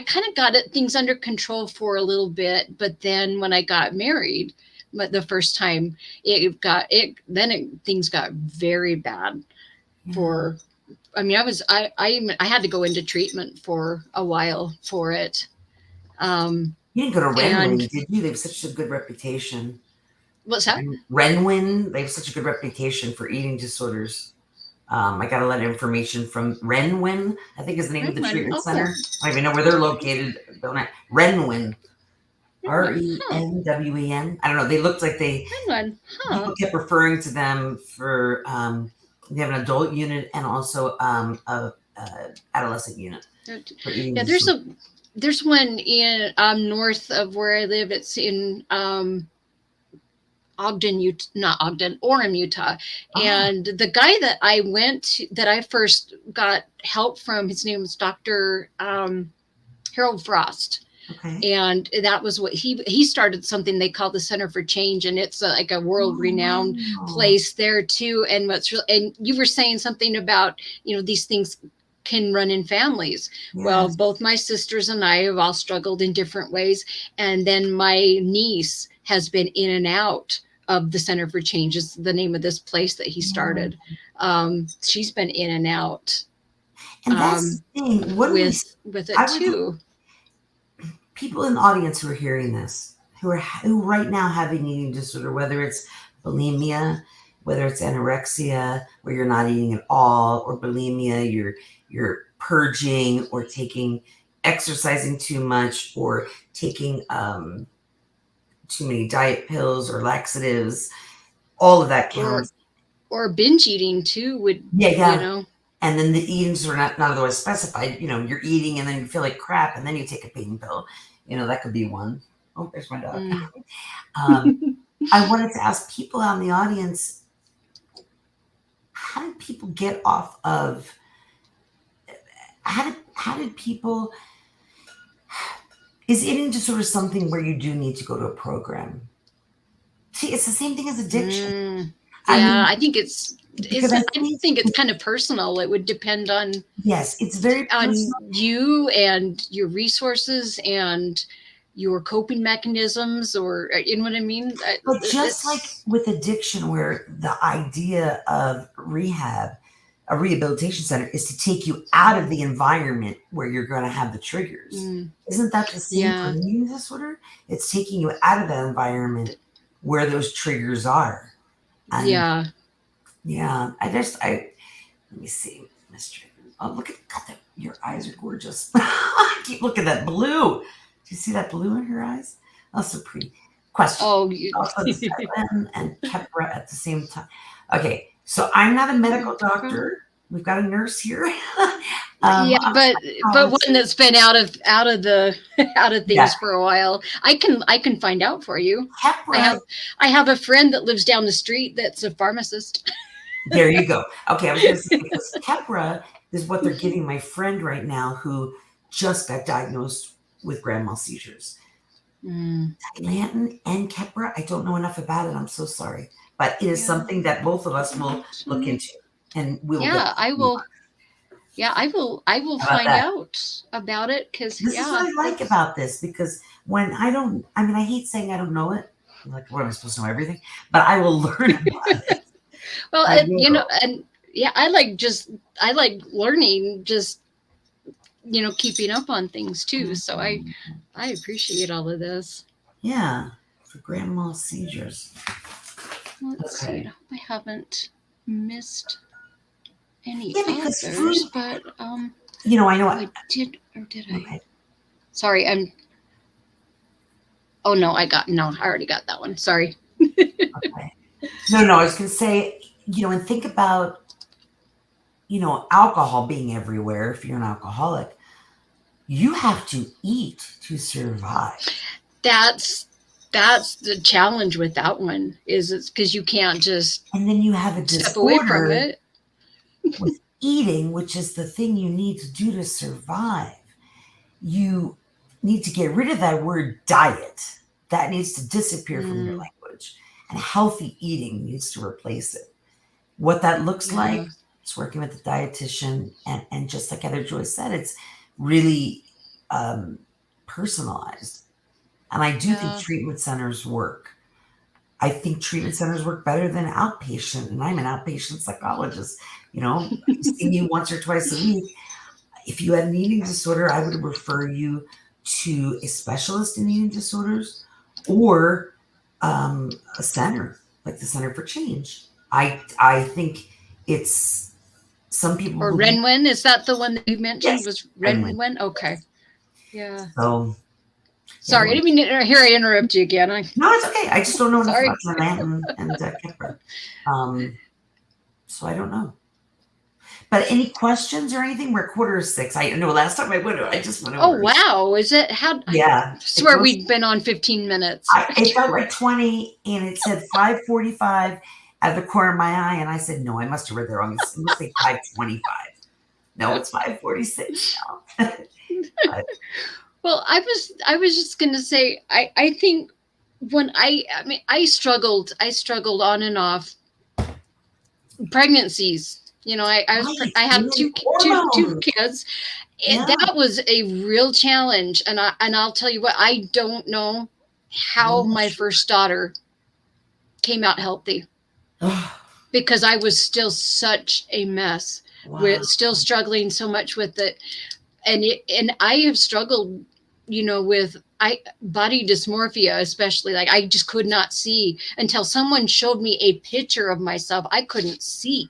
kind of got things under control for a little bit, but then when I got married, but the first time things got very bad for, I mean, I had to go into treatment for a while for it. You didn't go to And Renwin, did you? They have such a good reputation. what's that? Renwin, they have such a good reputation for eating disorders. I got a lot of information from Renwin, I think is the name of the Renman. treatment Oh, center. I don't even know where they're located, don't I? Renwin, Renman. Huh. Renwen. I don't know. They looked like Renman. Huh. people kept referring to them for, they have an adult unit and also a adolescent unit for eating Yeah, disorders. there's one in north of where I live. It's in Ogden, Utah, not Ogden, Orem, Utah. And the guy that that I first got help from, his name was Dr. Harold Frost. Okay. And that was what he started something they call the Center for Change, and it's like a world renowned place there too. And what's real, and you were saying something about, these things can run in families. Yes. Well, both my sisters and I have all struggled in different ways, and then my niece has been in and out of the Center for Change, is the name of this place that he started. She's been in and out. And that's the thing. What with it too. People in the audience who are hearing this, who right now have an eating disorder, whether it's bulimia, whether it's anorexia, where you're not eating at all, or bulimia, you're purging or exercising too much, or taking too many diet pills or laxatives, all of that counts. Or binge eating too would, And then the eatings are not otherwise specified. You're eating and then you feel like crap and then you take a pain pill. That could be one. Oh, there's my dog. I wanted to ask people out in the audience, how did people get off of, how did people, is eating disorder something where you do need to go to a program? See, it's the same thing as addiction. I think I think it's kind of personal. It would depend on, yes, it's very personal. On you and your resources and your coping mechanisms, or you know what I mean? But just like with addiction, where the idea of a rehabilitation center, is to take you out of the environment where you're going to have the triggers. Isn't that the same for eating disorder? It's taking you out of that environment where those triggers are. And yeah. Let me see, Mr. Oh, look at God, your eyes are gorgeous. I keep looking at that blue. Do you see that blue in her eyes? Oh, so pretty. Question. Oh, and Kepra at the same time. Okay, so I'm not a medical doctor. We've got a nurse here. But one that's been out of things for a while. I can find out for you. Kepra, I have a friend that lives down the street that's a pharmacist. There you go. Okay, I was going to say, because Kepra is what they're giving my friend right now, who just got diagnosed with grand mal seizures. Dilantin and Kepra, I don't know enough about it. I'm so sorry, but it is something that both of us will look into, and we'll. I will. Yeah, I will find out about it, because this is what I like about this, because when I hate saying I don't know it. Like, what am I supposed to know everything? But I will learn about it. Well, I like learning, just keeping up on things too. So I appreciate all of this. Yeah, for grand mal seizures. Let's see. I hope I haven't missed any others, food, but I know I did, or did I? Okay. Sorry, oh no, I already got that one. Sorry. Okay. No, I was going to say, and think about, alcohol being everywhere. If you're an alcoholic, you have to eat to survive. That's the challenge with that one, is it's because you can't just, and then you have a step away from it with eating, which is the thing you need to do to survive. You need to get rid of that word diet. That needs to disappear from your language, and healthy eating needs to replace it. What that looks like, it's working with the dietitian, and just like Heather Joy said, it's really personalized. And I do think treatment centers work. I think treatment centers work better than outpatient, and I'm an outpatient psychologist. I'm seeing you once or twice a week. If you had an eating disorder, I would refer you to a specialist in eating disorders or a center like the Center for Change. I think it's some people Or believe Renwen, is that the one that you mentioned? yes, Was Renwick. Renwen? Okay. Yes. Yeah. So yeah, Sorry, I didn't mean to hear I interrupt you again. no, it's okay. I just don't know enough Sorry. about Atlanta and Kepler. So I don't know. But any questions or anything? We're 5:45. I know last time I went, I just went Oh over. wow, is it how? I Yeah, swear we'd been on 15 minutes. it felt like 20, and it said 5:45 at the corner of my eye, and I said, no, I must have read that wrong. It must say 5:25. No, it's 5:46 now. Well, I was just gonna say I think when I mean I struggled on and off pregnancies. Right, I have women two hormones. kids. Yeah. That was a real challenge, and I'll tell you what, I don't know how Yeah, my sure. first daughter came out healthy because I was still such a mess. Wow. With still struggling so much with it, and I have struggled, with body dysmorphia, especially. Like I just could not see until someone showed me a picture of myself. I couldn't see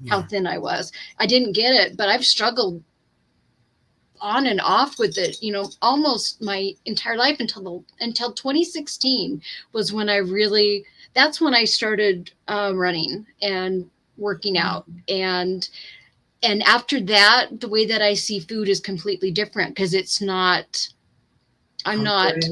how Yeah. thin I was. I didn't get it, but I've struggled on and off with it, almost my entire life until 2016 was when that's when I started running and working out. And after that, the way that I see food is completely different because it's not Comfort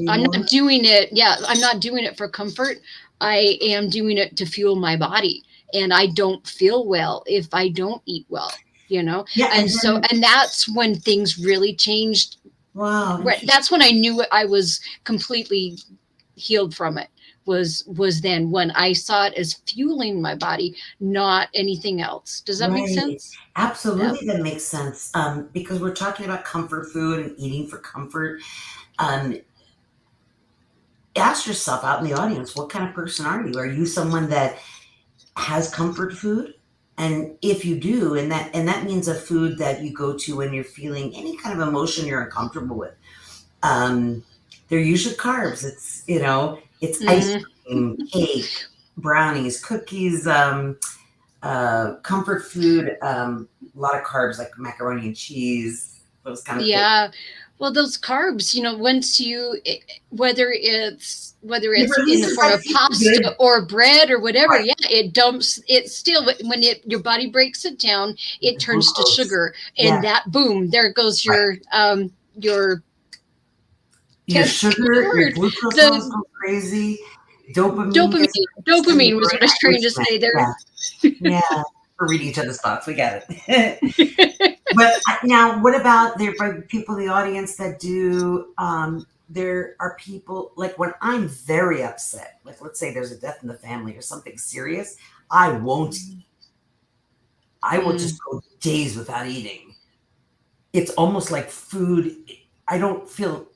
I'm anymore. not doing it. Yeah, I'm not doing it for comfort. I am doing it to fuel my body. And I don't feel well if I don't eat well, Yeah, And so, and that's when things really changed. wow. That's when I knew I was completely healed from it. Was then when I saw it as fueling my body, not anything else. Does that make Right. sense? Yep. Absolutely, that makes sense. Because we're talking about comfort food and eating for comfort. Um, Ask yourself out in the audience, what kind of person are you? Are you someone that has comfort food? And if you do, and that means a food that you go to when you're feeling any kind of emotion you're uncomfortable with. They're usually carbs. It's ice cream, cake, brownies, cookies, comfort food, a lot of carbs like macaroni and cheese, those kind of things. Yeah. Well, those carbs, once whether it's It in the releases form that of feel good. pasta or bread or whatever, Right. yeah, it dumps it still when your body breaks it down, it The turns to glucose. sugar, Yeah. and that boom, there goes Right. your Your can't think of the sugar, your word. glucose levels The go crazy. Dopamine dopamine. gets released, and your Dopamine was brain. what I was I get trying what to you meant. say there. Yeah. Yeah. We're reading each other's thoughts. We got it. But now, what about there are people in the audience that do? There are people like when I'm very upset, like let's say there's a death in the family or something serious, I won't eat. I will just go days without eating. It's almost like food. I don't feel.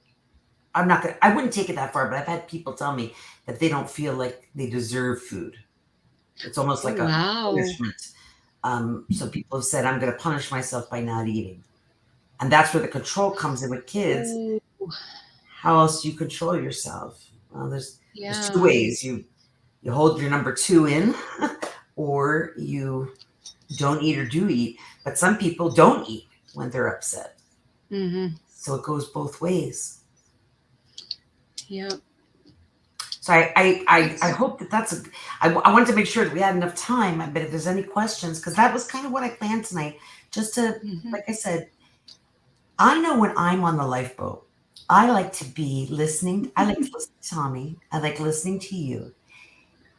I'm not gonna. I wouldn't take it that far, but I've had people tell me that they don't feel like they deserve food. It's almost like a Wow. punishment. So people have said, I'm going to punish myself by not eating. And that's where the control comes in with kids. Ooh, How else do you control yourself? Well, there's two yeah. ways. You hold your number two in, or you don't eat or do eat. But some people don't eat when they're upset. So it goes both ways. Yep. So I hope that's I wanted to make sure that we had enough time. But if there's any questions, because that was kind of what I planned tonight, just to, like I said, I know when I'm on the lifeboat, I like to be listening. I like to listen to Tommy. I like listening to you.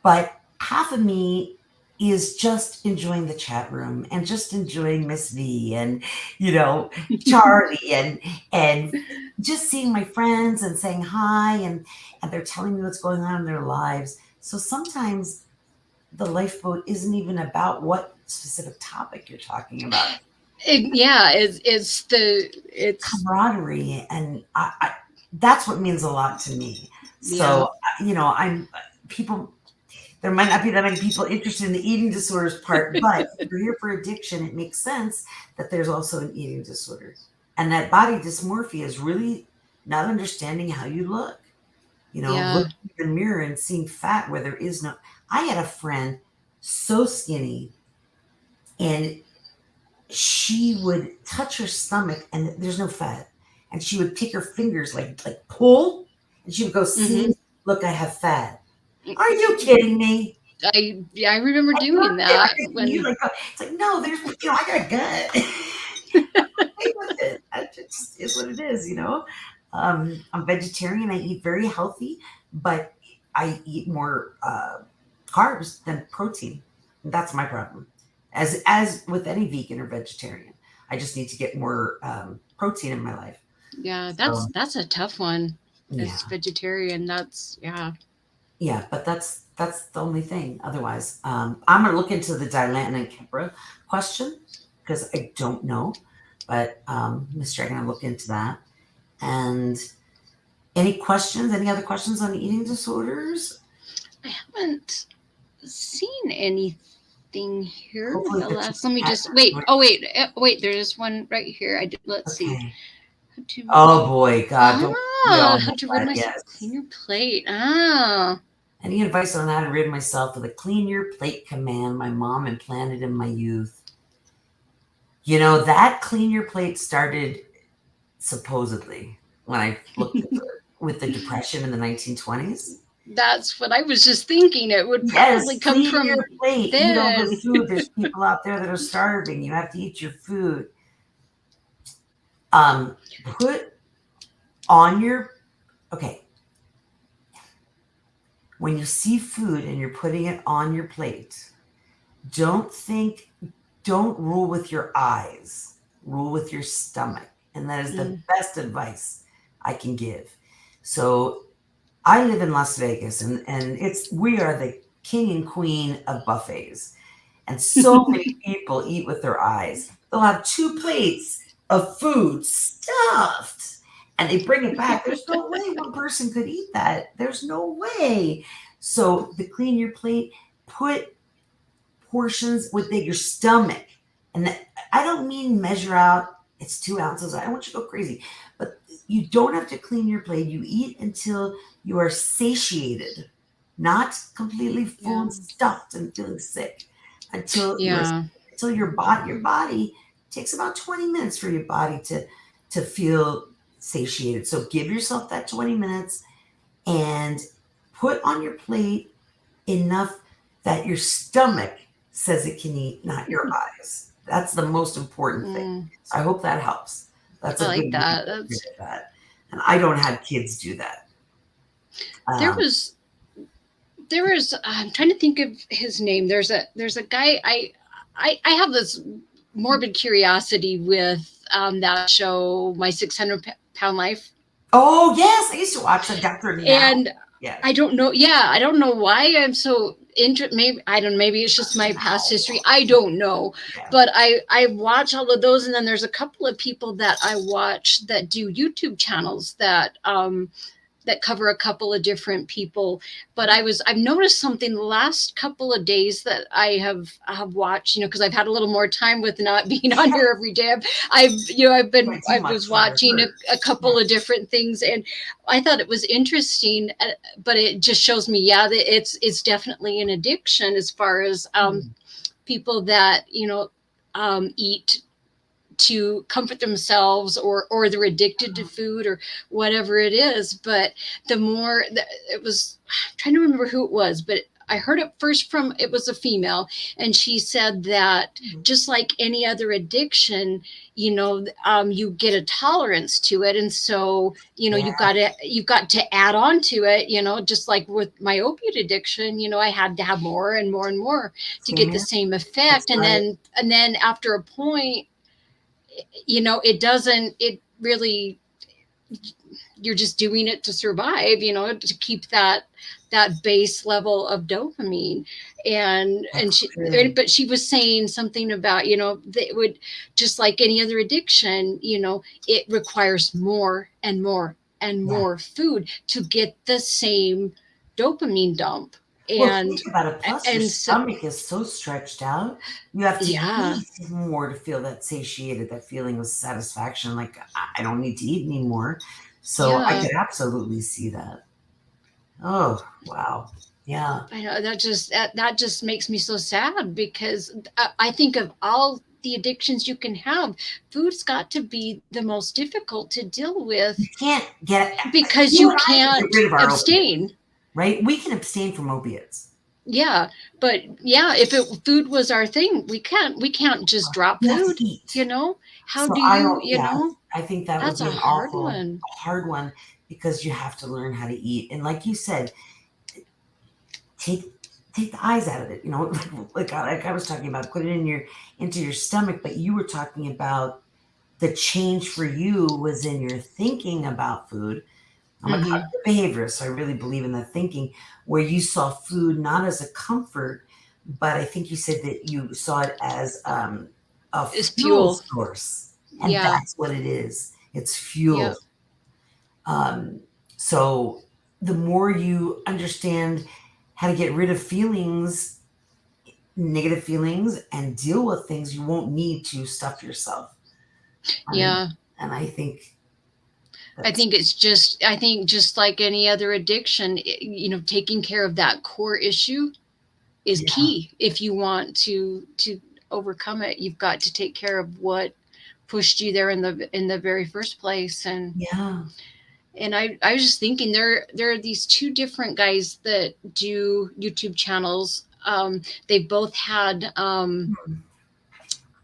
But half of me is just enjoying the chat room and just enjoying Miss V and Charlie and just seeing my friends and saying hi and they're telling me what's going on in their lives. So sometimes the lifeboat isn't even about what specific topic you're talking about. It's camaraderie, and I that's what means a lot to me. So yeah. I'm people. There might not be that many people interested in the eating disorders part, but if you're here for addiction, it makes sense that there's also an eating disorder. And that body dysmorphia is really not understanding how you look. Yeah. Looking in the mirror and seeing fat where there is no. I had a friend so skinny, and she would touch her stomach and there's no fat. And she would take her fingers like pull, and she would go, Hmm. see, look, I have fat. Are you kidding me? I remember I doing looked at that it, and you when. like, it's like, no, there's, I got a gut. Okay with it. That just is what it is. I'm vegetarian. I eat very healthy, but I eat more carbs than protein. That's my problem. As with any vegan or vegetarian, I just need to get more protein in my life. Yeah, So that's a tough one. yeah, As vegetarian, that's yeah. yeah, but that's the only thing. Otherwise, I'm gonna look into the Dilan and Kipra question because I don't know, but Miss Dragon, I'll look into that. And any questions? Any other questions on eating disorders? I haven't seen anything here. Hopefully, The the two last. Let me cat just wait. nurse. Oh wait, wait. There's one right here. Let's see. Okay. How to Oh boy, God, don't we all how know to rid that? myself? Clean Yes. your plate. Ah. Any advice on how to rid myself of the clean your plate command my mom implanted in my youth? That clean your plate started supposedly when I looked at with the depression in the 1920s. That's what I was just thinking. It would probably Yes, come clean from your plate. Eat all the then. food. There's people out there that are starving. You have to eat your food. Put on your okay. When you see food and you're putting it on your plate, don't think, don't rule with your eyes, rule with your stomach. And that is the Mm. best advice I can give. So I live in Las Vegas, and we are the king and queen of buffets. And so many people eat with their eyes. They'll have two plates of food stuffed and they bring it back. There's no way one person could eat that. There's no way. So the clean your plate, put portions within your stomach. And I don't mean measure out, it's 2 ounces. I don't want you to go crazy. But you don't have to clean your plate. You eat until you are satiated, not completely full Yeah. and stuffed and feeling sick. Until you're Yeah. until your body takes about 20 minutes for your body to feel satiated. So give yourself that 20 minutes and put on your plate enough that your stomach says it can eat, not your eyes. That's the most important thing. Mm. So I hope that helps. That's I a good like way to that. get rid That's of that. And I don't have kids do that. there Um, was there was I'm trying to think of his name. There's a guy I have this morbid curiosity with that show, My 600 Pound Life. oh yes, I used to watch that Dr. Now. And Yes. I don't know. Yeah, I don't know why I'm so maybe I don't. Maybe it's just my past Now. history. I don't know. Yeah. But I watch all of those, and then there's a couple of people that I watch that do YouTube channels that cover a couple of different people. But I've noticed something the last couple of days that I have watched, because I've had a little more time with not being on here every day. I Too much was for your watching hurt. a couple of different things, and I thought it was interesting, but it just shows me, yeah, that it's definitely an addiction as far as Mm. people that eat to comfort themselves, or they're addicted to food or whatever it is. But the more it was, I'm trying to remember who it was, but I heard it first from, it was a female, and she said that just like any other addiction, you get a tolerance to it, and so Yeah, you've got to add on to it, just like with my opiate addiction. I had to have more and more and more to same get the here. same That's effect, and right. then after a point, it really, you're just doing it to survive, to keep that base level of dopamine. And That's she true. but she was saying something about, that it would, just like any other addiction, it requires more and more and Yeah. more food to get the same dopamine dump. Well, and think about it. Plus, your and so stomach is so stretched out. You have to yeah, eat more to feel that satiated, that feeling of satisfaction. Like, I don't need to eat anymore. So I yeah. could absolutely see that. Oh, wow. Yeah. I know that just makes me so sad because I think of all the addictions you can have, food's got to be the most difficult to deal You with can't get, because you you and I can get can't rid of our opiates, abstain. right? We can abstain from opiates. Yeah, but yeah, if food was our thing, we can't just drop You have to food, eat. you know? How So do I you, don't, yeah, I think that would that's be a an hard awful, one. hard one because you have to learn how to eat. And like you said, take take the eyes out of it. Like I was talking about, put it in your into your stomach, but you were talking about the change for you was in your thinking about food. I'm a Mhm. cognitive behaviorist, so I really believe in that thinking where you saw food not as a comfort, but I think you said that you saw it as a It's fuel fuel. source, and Yeah. that's what it is. It's Yep. fuel. Um, so the more you understand how to get rid of feelings, negative feelings, and deal with things, you won't need to stuff yourself. And, Yeah. and I think I that's, think I think just like any other addiction, taking care of that core issue is yeah, key. If you want to overcome it, you've got to take care of what pushed you there in the very first place. yeah. And I was just thinking there are these two different guys that do YouTube channels. They both had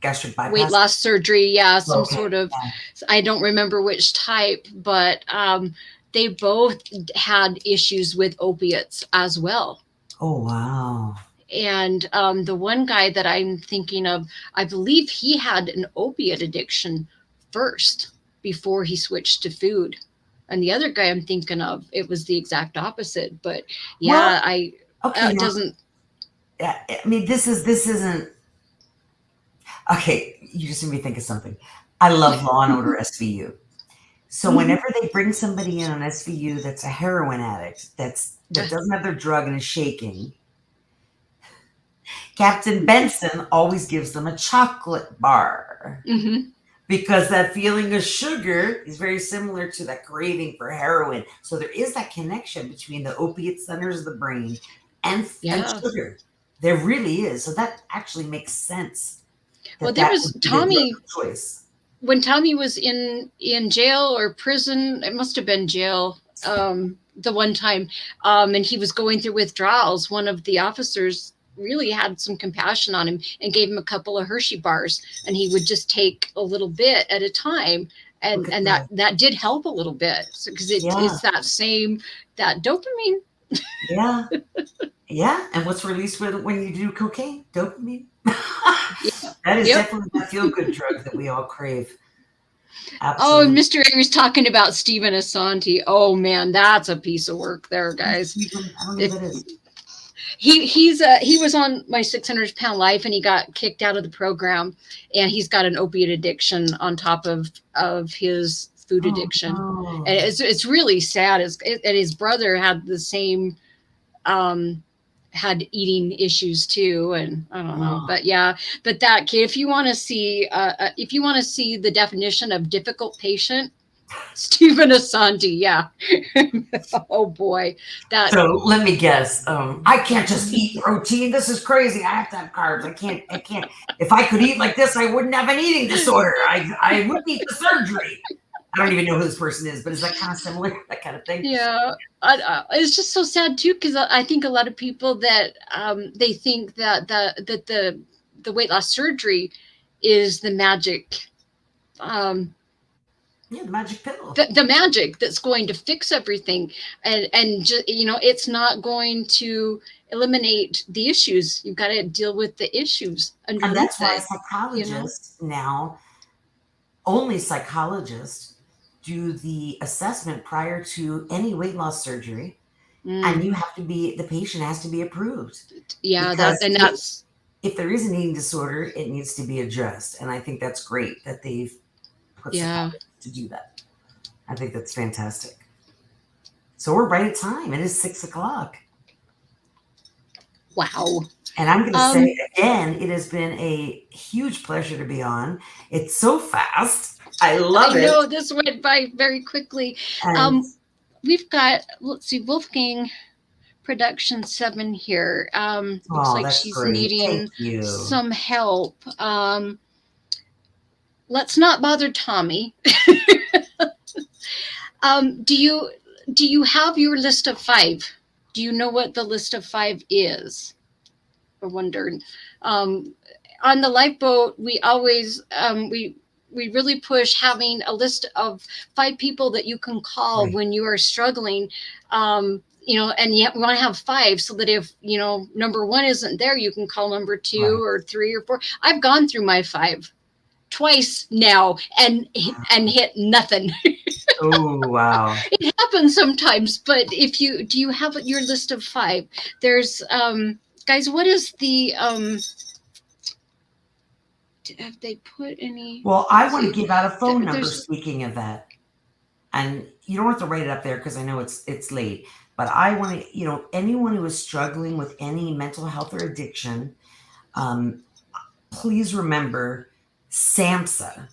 Gastric weight bypass. loss surgery. Yeah, some Okay. sort of, Yeah. I don't remember which type, but they both had issues with opiates as well. Oh, wow. And the one guy that I'm thinking of, I believe he had an opiate addiction first before he switched to food. And the other guy I'm thinking of, it was the exact opposite. But Well, yeah, I okay. it Now, doesn't. I mean, this isn't okay. You just made me think of something. I love Law and Order SVU. So whenever they bring somebody in on SVU that's a heroin addict, that doesn't have their drug and is shaking, Captain Benson always gives them a chocolate bar Mhm. because that feeling of sugar is very similar to that craving for heroin. So there is that connection between the opiate centers of the brain and Yeah. sugar. There really is. So that actually makes sense Well, that there that was would be the drug Tommy. of choice. When Tommy was in jail or prison, it must have been jail. The one time, and he was going through withdrawals. One of the officers really had some compassion on him and gave him a couple of Hershey bars, and he would just take a little bit at a time, Look and at that did help a little bit because yeah, it's that dopamine. yeah, yeah. And what's released when you do cocaine? Dopamine. Yeah. That is Yep. definitely that feel good drug that we all crave. Oh, and Absolutely. Mr. A was talking about Stephen Asante. Oh man, that's a piece of work there, Who's guys. Stephen? I don't know If who that is. he was on my 600 pound life and he got kicked out of the program, and he's got an opiate addiction on top of his food Oh addiction, and no. it's really sad. And his brother had the same, um had eating issues too, and I don't know, Oh, but yeah. But that kid, if you want to see the definition of difficult patient, Stephen Asante, yeah. Oh boy, that. so let me guess. I can't just eat protein. This is crazy. I have to have carbs. I can't. I can't. If I could eat like this, I wouldn't have an eating disorder. I wouldn't need the surgery. I don't even know who this person is, but is that kind of similar? That kind of thing. Yeah, it's just so sad too because I think a lot of people that they think that the weight loss surgery is the magic, um, Yeah, the magic pill. the magic that's going to fix everything, and it's not going to eliminate the issues. You've got to deal with the issues And that's underneath why it. You know. psychologists now, only psychologists, do the assessment prior to any weight loss surgery. And Mm, you have to be, the patient has to be approved yeah, because that's. if there is an eating disorder, it needs to be addressed. And I think that's great that they've put Yeah. psychologists to do that. I think that's fantastic. So we're right at time. It is 6 o'clock. Wow. And I'm going to Um, say again, it has been a huge pleasure to be on. It's so fast. I I love it. know this went by very quickly. And Um, we've got, let's see, Wolfgang Production 7 here. Looks oh, like that's she's great. Thank needing you. some help. Let's not bother Tommy. Do you have your list of 5? Do you know what the list of 5 is? I wondered. Um, on the lifeboat, we always we really push having a list of 5 people that you can call Right. when you are struggling. And yet we want to have 5 so that if number 1 isn't there, you can call number 2 Right. or 3 or 4. I've gone through my 5 twice now and hit nothing. Oh, wow. It happens sometimes, but if you do you have your list of 5? There's guys, what is the have they put any? Well, I want to See, give out a phone number there's speaking of that. And you don't have to write it up there because I know it's late. But I want to, anyone who is struggling with any mental health or addiction, please remember SAMHSA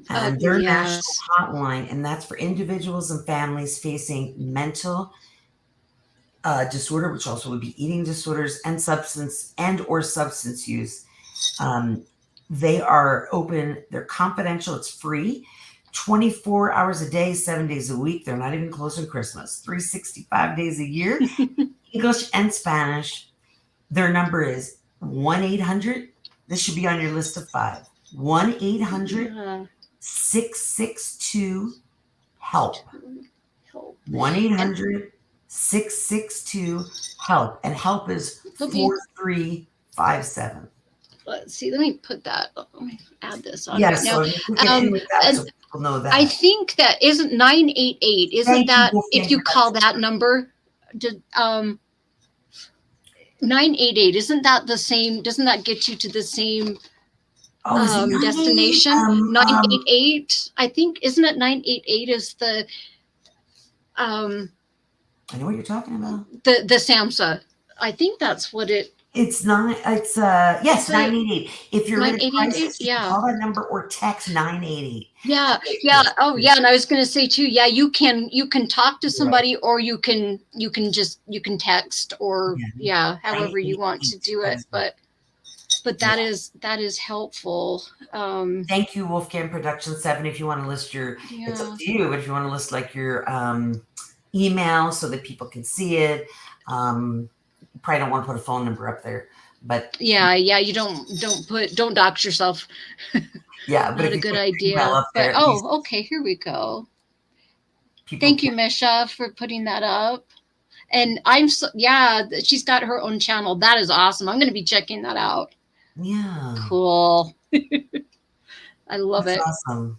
and their national yes. hotline, and that's for individuals and families facing mental disorder, which also would be eating disorders and substance use. Um, they are open, they're confidential, it's free, 24 hours a day, 7 days a week. They're not even closed on Christmas, 365 days a year, English and Spanish. Their number is 1-800. This should be on your list of 5. 1-800 Yeah. 662 help. Help. 1 And 800 662 help. And help is let me 4357. let's see. Let me put that. Let me add this on Yeah, right now. so if we can end with that so And people know I that. think that isn't 988. Isn't Thank you, that if Wolfgang you call Production. that number? Did 988? Isn't that the same? Doesn't that get you to the same Oh, is it 988? destination? 988. I think isn't it 988 is the um I know what you're talking about. the SAMHSA. I think that's what it. It's not, it's, yes, Is it 988. If you're in a 988? crisis, you can Yeah. call that number or text 988. Yeah, It- yeah. Yes, Oh, yeah. And I was going to say too. Yeah, you can talk to right. somebody, or you can text, or Yeah, yeah, however you want to 988. do That it. is right. But Yeah. that is helpful. Thank you, Wolfgang Production 7. If you want to list it's up Yeah, to you, but if you want to list like your email so that people can see it, you probably don't want to put a phone number up there. But yeah. You don't dox yourself. yeah, but Not if a you good put your email idea. up But there, at least okay, here we go. people Thank can. you, Misha, for putting that up. And she's got her own channel. That is awesome. I'm going to be checking that out. Yeah, Cool. I love that's it. awesome.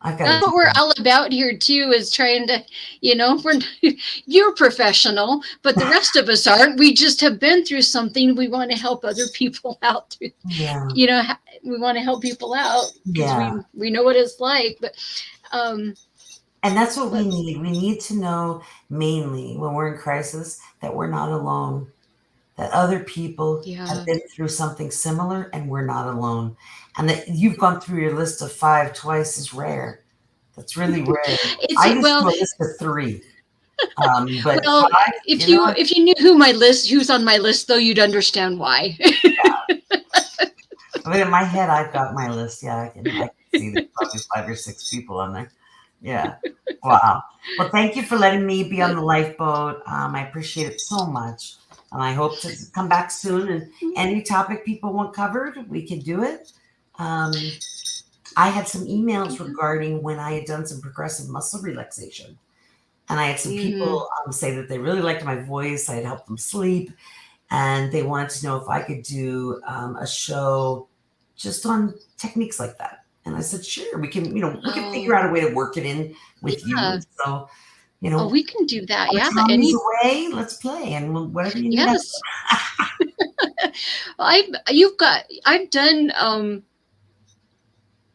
I've got to That's do what we're that. all about here too, is trying to, we're you're professional, but the rest of us aren't. We just have been through something. We want to help other people out. Yeah, We want to help people out because yeah. we know what it's like. But And that's what we let's need. We need to know mainly when we're in crisis that we're not alone, that other people have yeah. been through something similar and we're not alone. And that you've gone through your list of 5 twice is rare. That's really rare. It's I used to well, do a list of 3. But well. 5, If you knew who's on my list, though, you'd understand why. I mean, in my head, I've got my list. Yeah, I can see there's probably 5 or 6 people on there. Yeah. Wow. Well, thank you for letting me be on But the lifeboat. I appreciate it so much. And I hope to come back soon. And any topic people want covered, we can do it. I had some emails regarding when I had done some progressive muscle relaxation. And I had some people say that they really liked my voice. I had helped them sleep. And they wanted to know if I could do a show just on techniques like that. And I said, sure, we can figure out a way to work it in with yeah. you. So, We can do that. while Yeah. Tommy's away, let's play. And whatever you need. Yes. I've done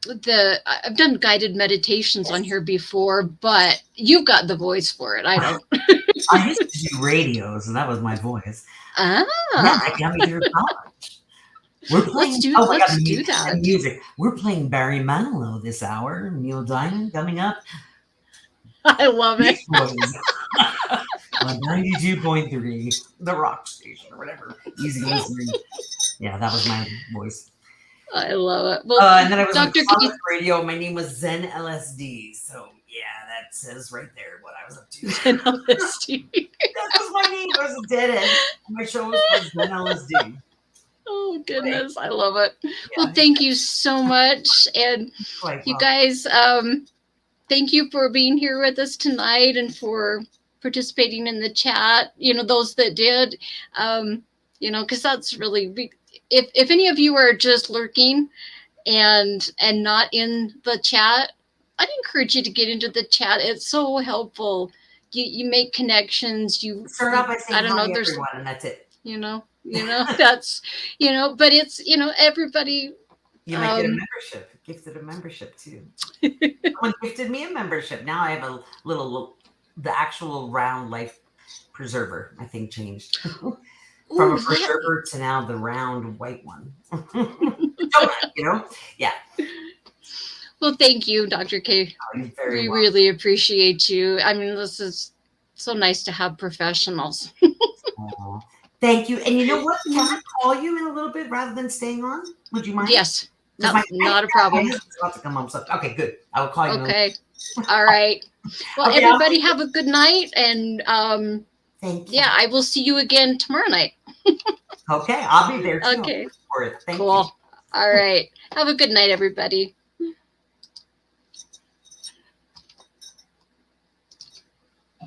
I've done guided meditations on here before, but you've got the voice for it. I don't. I used to do radios, and that was my voice. Yeah, Ah, that got me through college. We're playing. Oh my god, let's do and that. music. We're playing Barry Manilow this hour. Neil Diamond coming up. I love it. Beach Boys on 92.3, the rock station or whatever. Easy listening. Yeah, that was my voice. I love it. Well, And then I was on Dr. college Keith radio. My name was Zen LSD. So yeah, that says right there what I was up to. and LSD. That was my name. I was a dead end. My show was called Zen LSD. Oh Right. goodness, I love it. Well, Yeah, thank you so much, and quite you well. guys, thank you for being here with us tonight and for participating in the chat. Those that did, because that's really if any of you are just lurking and not in the chat, I'd encourage you to get into the chat. It's so helpful. You make connections. Start out by saying I don't hi know. There's everyone, and that's it. that's but it's everybody. You might get a membership, gifted a membership too. Someone gifted me a membership. Now I have a the actual round life preserver, I think, changed from Ooh, a preserver to now the round white one. Yeah. Well, thank you, Dr. K. You're very We welcome. really appreciate you. I mean, this is so nice to have professionals. Aw. Thank you. And you know what? Can I call you in a little bit rather than staying on? Would you mind? Yes, Because not a problem. My husband's about to come home. So okay, good. I'll call you. Okay. All right. Well, Okay, everybody have a good night, and thank you. yeah, I will see you again tomorrow night. Okay, I'll be there too. Okay. For it. Thank Cool. you. All right. Have a good night, everybody.